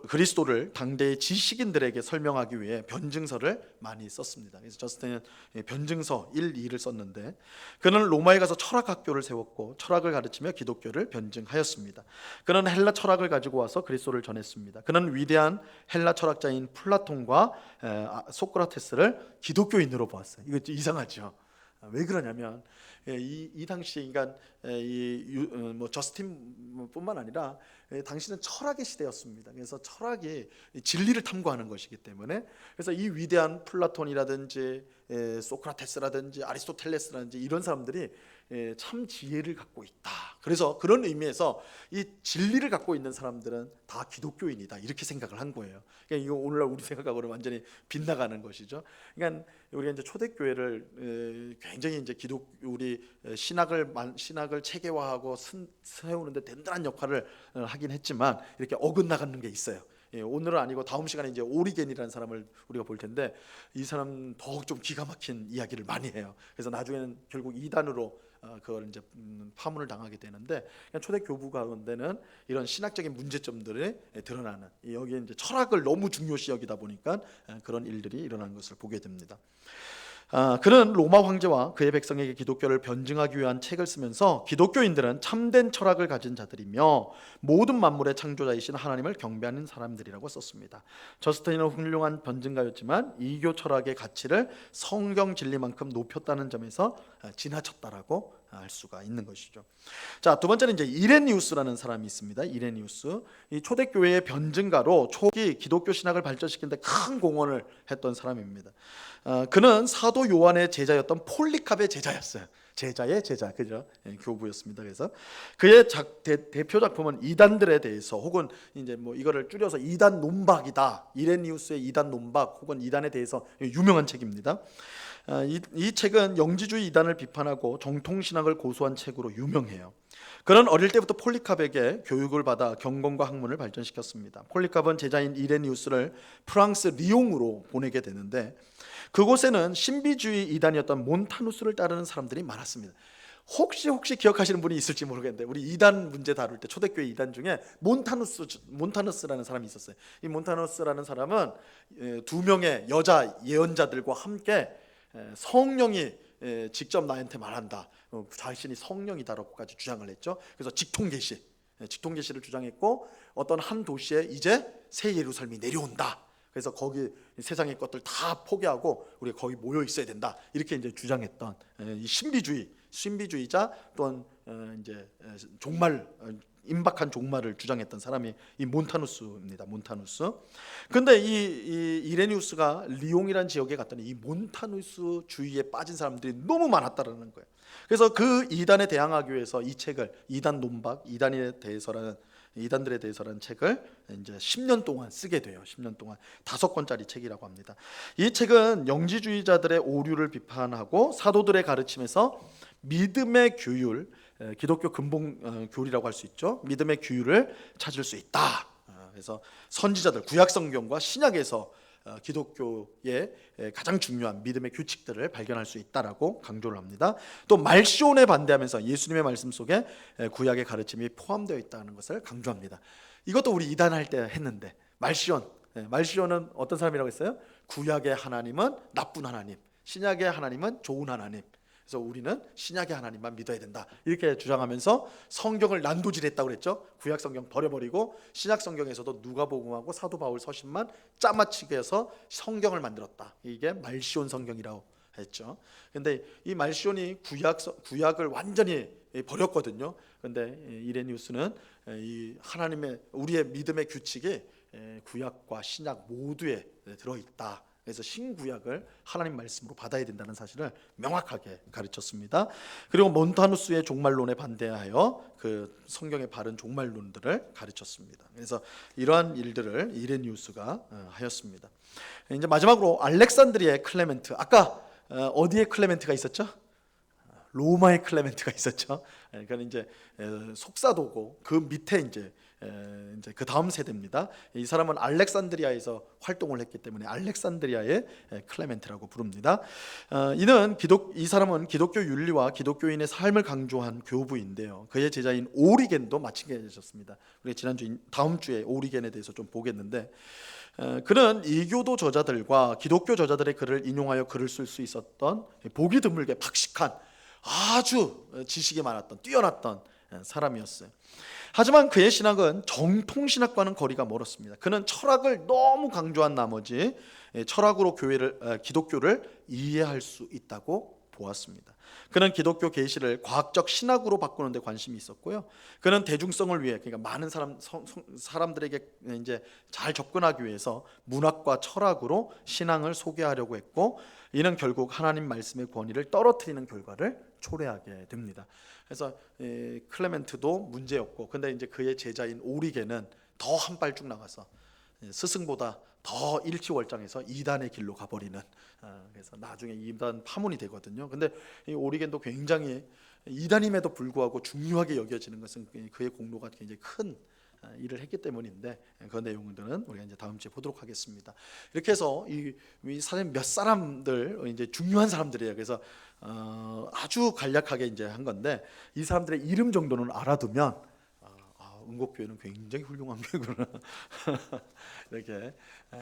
S1: 그리스도를 당대의 지식인들에게 설명하기 위해 변증서를 많이 썼습니다. 그래서 저스틴은 변증서 1, 2를 썼는데, 그는 로마에 가서 철학학교를 세웠고 철학을 가르치며 기독교를 변증하였습니다. 그는 헬라 철학을 가지고 와서 그리스도를 전했습니다. 그는 위대한 헬라 철학자인 플라톤과 소크라테스를 기독교인으로 보았어요. 이거 이상하죠. 왜 그러냐면 이 당시 그러니까 저스틴뿐만 아니라 당시는 철학의 시대였습니다. 그래서 철학이 진리를 탐구하는 것이기 때문에, 그래서 이 위대한 플라톤이라든지 소크라테스라든지 아리스토텔레스라든지 이런 사람들이 참 지혜를 갖고 있다. 그래서 그런 의미에서 이 진리를 갖고 있는 사람들은 다 기독교인이다, 이렇게 생각을 한 거예요. 그러니까 이거 오늘날 우리 생각하고는 완전히 빗나가는 것이죠. 그러니까 우리가 이제 초대교회를 굉장히 이제 우리 신학을 체계화하고 세우는데 든든한 역할을 하긴 했지만 이렇게 어긋나가는 게 있어요. 오늘은 아니고 다음 시간에 이제 오리겐이라는 사람을 우리가 볼 텐데, 이 사람 더욱 좀 기가 막힌 이야기를 많이 해요. 그래서 나중에는 결국 이단으로 그걸 이제 파문을 당하게 되는데, 초대 교부 가운데는 이런 신학적인 문제점들이 드러나는, 여기에 이제 철학을 너무 중요시 여기다 보니까 그런 일들이 일어나는 것을 보게 됩니다. 그는 로마 황제와 그의 백성에게 기독교를 변증하기 위한 책을 쓰면서 기독교인들은 참된 철학을 가진 자들이며 모든 만물의 창조자이신 하나님을 경배하는 사람들이라고 썼습니다. 저스틴은 훌륭한 변증가였지만 이교 철학의 가치를 성경 진리만큼 높였다는 점에서 지나쳤다라고 알 수가 있는 것이죠. 자, 두 번째는 이제 이레니우스라는 사람이 있습니다. 이레니우스, 이 초대교회의 변증가로 초기 기독교 신학을 발전시키는 데 큰 공헌을 했던 사람입니다. 그는 사도 요한의 제자였던 폴리캅의 제자였어요. 제자의 제자, 그죠? 교부였습니다. 그래서 그의 대표 작품은 이단들에 대해서, 혹은 이제 이거를 줄여서 이단 논박이다. 이레니우스의 이단 논박 혹은 이단에 대해서 유명한 책입니다. 이 책은 영지주의 이단을 비판하고 정통신학을 고수한 책으로 유명해요. 그는 어릴 때부터 폴리캅에게 교육을 받아 경건과 학문을 발전시켰습니다. 폴리캅은 제자인 이레니우스를 프랑스 리옹으로 보내게 되는데, 그곳에는 신비주의 이단이었던 몬타누스를 따르는 사람들이 많았습니다. 혹시 기억하시는 분이 있을지 모르겠는데 우리 이단 문제 다룰 때 초대교회 이단 중에 몬타누스라는 사람이 있었어요. 이 몬타누스라는 사람은 두 명의 여자 예언자들과 함께 성령이 직접 나한테 말한다, 자신이 성령이다라고까지 주장을 했죠. 그래서 직통계시를 주장했고, 어떤 한 도시에 이제 새 예루살렘이 내려온다, 그래서 거기 세상의 것들 다 포기하고 우리 거기 모여 있어야 된다, 이렇게 이제 주장했던 이 신비주의자 또는 이제 종말, 임박한 종말을 주장했던 사람이 이 몬타누스입니다. 몬타누스. 근데 이 이레니우스가 리옹이라는 지역에 갔더니 이 몬타누스 주의에 빠진 사람들이 너무 많았다라는 거예요. 그래서 그 이단에 대항하기 위해서 이 책을, 이단 논박, 이단들에 대해서라는 책을 이제 10년 동안 쓰게 돼요. 10년 동안 5권짜리 책이라고 합니다. 이 책은 영지주의자들의 오류를 비판하고 사도들의 가르침에서 믿음의 규율, 기독교 근본 교리라고 할 수 있죠. 믿음의 규율을 찾을 수 있다. 그래서 선지자들, 구약 성경과 신약에서 기독교의 가장 중요한 믿음의 규칙들을 발견할 수 있다라고 강조를 합니다. 또 말시온에 반대하면서 예수님의 말씀 속에 구약의 가르침이 포함되어 있다는 것을 강조합니다. 이것도 우리 이단할 때 했는데, 말시온은 어떤 사람이라고 했어요? 구약의 하나님은 나쁜 하나님, 신약의 하나님은 좋은 하나님. 그래서 우리는 신약의 하나님만 믿어야 된다, 이렇게 주장하면서 성경을 난도질했다고 그랬죠. 구약 성경 버려버리고 신약 성경에서도 누가복음하고 사도 바울 서신만 짜맞추게 해서 성경을 만들었다. 이게 말시온 성경이라고 했죠. 근데 이 말시온이 구약을 완전히 버렸거든요. 근데 이레니우스는 이 하나님의, 우리의 믿음의 규칙이 구약과 신약 모두에 들어있다, 그래서 신구약을 하나님 말씀으로 받아야 된다는 사실을 명확하게 가르쳤습니다. 그리고 몬타누스의 종말론에 반대하여 그 성경의 바른 종말론들을 가르쳤습니다. 그래서 이러한 일들을 이레니우스가 하였습니다. 이제 마지막으로 알렉산드리아의 클레멘트. 아까 어디에 클레멘트가 있었죠? 로마의 클레멘트가 있었죠. 그러니까 이제 속사도고 그 밑에 이제 그 다음 세대입니다. 이 사람은 알렉산드리아에서 활동을 했기 때문에 알렉산드리아의 클레멘트라고 부릅니다. 이 사람은 기독교 윤리와 기독교인의 삶을 강조한 교부인데요. 그의 제자인 오리겐도 마찬가지였습니다. 우리 다음 주에 오리겐에 대해서 좀 보겠는데, 그는 이교도 저자들과 기독교 저자들의 글을 인용하여 글을 쓸 수 있었던 보기 드물게 박식한, 아주 지식이 많았던, 뛰어났던 사람이었어요. 하지만 그의 신학은 정통신학과는 거리가 멀었습니다. 그는 철학을 너무 강조한 나머지 철학으로 기독교를 이해할 수 있다고 보았습니다. 그는 기독교 계시를 과학적 신학으로 바꾸는 데 관심이 있었고요. 그는 대중성을 위해, 그러니까 많은 사람들에게 이제 잘 접근하기 위해서 문학과 철학으로 신앙을 소개하려고 했고, 이는 결국 하나님 말씀의 권위를 떨어뜨리는 결과를 초래하게 됩니다. 그래서 클레멘트도 문제였고, 근데 이제 그의 제자인 오리겐은 더 한 발쭉 나가서 스승보다 더 일치월장해서 이단의 길로 가버리는, 그래서 나중에 이단 파문이 되거든요. 근데 이 오리겐도 굉장히 이단임에도 불구하고 중요하게 여겨지는 것은 그의 공로가 굉장히 큰 일을 했기 때문인데, 그 내용들은 우리가 이제 다음 주에 보도록 하겠습니다. 이렇게 해서 이 사실 몇 사람들, 이제 중요한 사람들이에요. 그래서 아주 간략하게 이제 한 건데, 이 사람들의 이름 정도는 알아두면 은곡교회는 굉장히 훌륭한 교회구나. 이렇게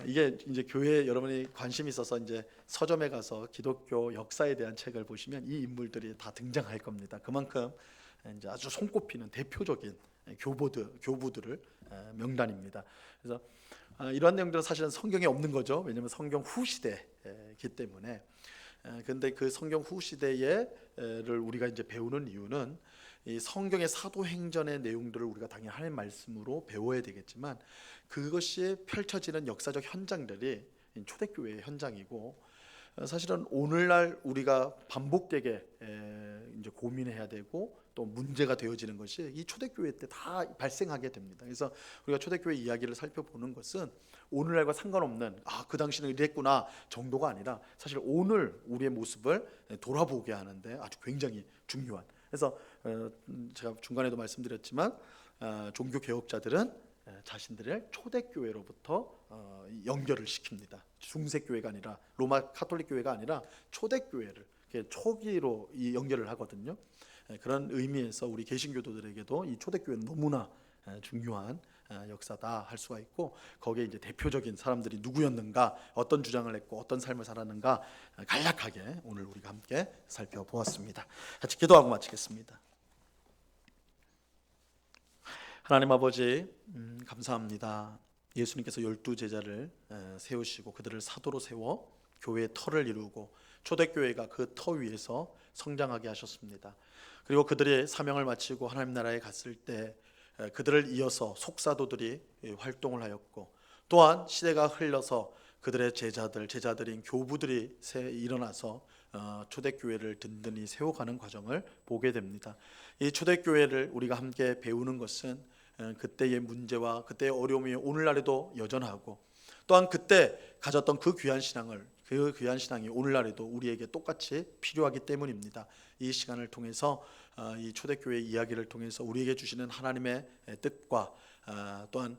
S1: 이게 이제 교회 여러분이 관심 있어서 이제 서점에 가서 기독교 역사에 대한 책을 보시면 이 인물들이 다 등장할 겁니다. 그만큼 이제 아주 손꼽히는 대표적인 교부들을 명단입니다. 그래서 이러한 내용들은 사실은 성경에 없는 거죠. 왜냐하면 성경 후 시대이기 때문에. 근데 그 성경 후 시대를 우리가 이제 배우는 이유는 이 성경의 사도행전의 내용들을 우리가 당연히 하나님 말씀으로 배워야 되겠지만, 그것이 펼쳐지는 역사적 현장들이 초대교회의 현장이고, 사실은 오늘날 우리가 반복되게 이제 고민해야 되고 또 문제가 되어지는 것이 이 초대교회 때 다 발생하게 됩니다. 그래서 우리가 초대교회 이야기를 살펴보는 것은 오늘날과 상관없는 그 당시는 이랬구나 정도가 아니라, 사실 오늘 우리의 모습을 돌아보게 하는데 아주 굉장히 중요한. 그래서 제가 중간에도 말씀드렸지만 종교 개혁자들은 자신들의 초대교회로부터 연결을 시킵니다. 중세교회가 아니라, 로마 카톨릭 교회가 아니라 초대교회를 초기로 이 연결을 하거든요. 그런 의미에서 우리 개신교도들에게도 이 초대교회는 너무나 중요한 역사다 할 수가 있고, 거기에 이제 대표적인 사람들이 누구였는가, 어떤 주장을 했고 어떤 삶을 살았는가 간략하게 오늘 우리가 함께 살펴보았습니다. 같이 기도하고 마치겠습니다. 하나님 아버지, 감사합니다. 예수님께서 12제자를 세우시고 그들을 사도로 세워 교회의 터를 이루고 초대교회가 그 터 위에서 성장하게 하셨습니다. 그리고 그들의 사명을 마치고 하나님 나라에 갔을 때 그들을 이어서 속사도들이 활동을 하였고, 또한 시대가 흘러서 그들의 제자들인 교부들이 일어나서 초대교회를 든든히 세워가는 과정을 보게 됩니다. 이 초대교회를 우리가 함께 배우는 것은 그때의 문제와 그때의 어려움이 오늘날에도 여전하고, 또한 그때 가졌던 그 귀한 신앙이 오늘날에도 우리에게 똑같이 필요하기 때문입니다. 이 시간을 통해서 이 초대교회 이야기를 통해서 우리에게 주시는 하나님의 뜻과 또한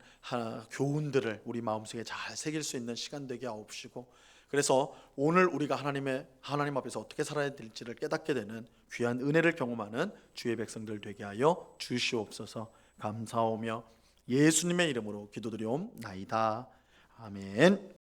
S1: 교훈들을 우리 마음속에 잘 새길 수 있는 시간 되게 하옵시고, 그래서 오늘 우리가 하나님 앞에서 어떻게 살아야 될지를 깨닫게 되는 귀한 은혜를 경험하는 주의 백성들 되게 하여 주시옵소서. 감사하며 예수님의 이름으로 기도드리옵나이다. 아멘.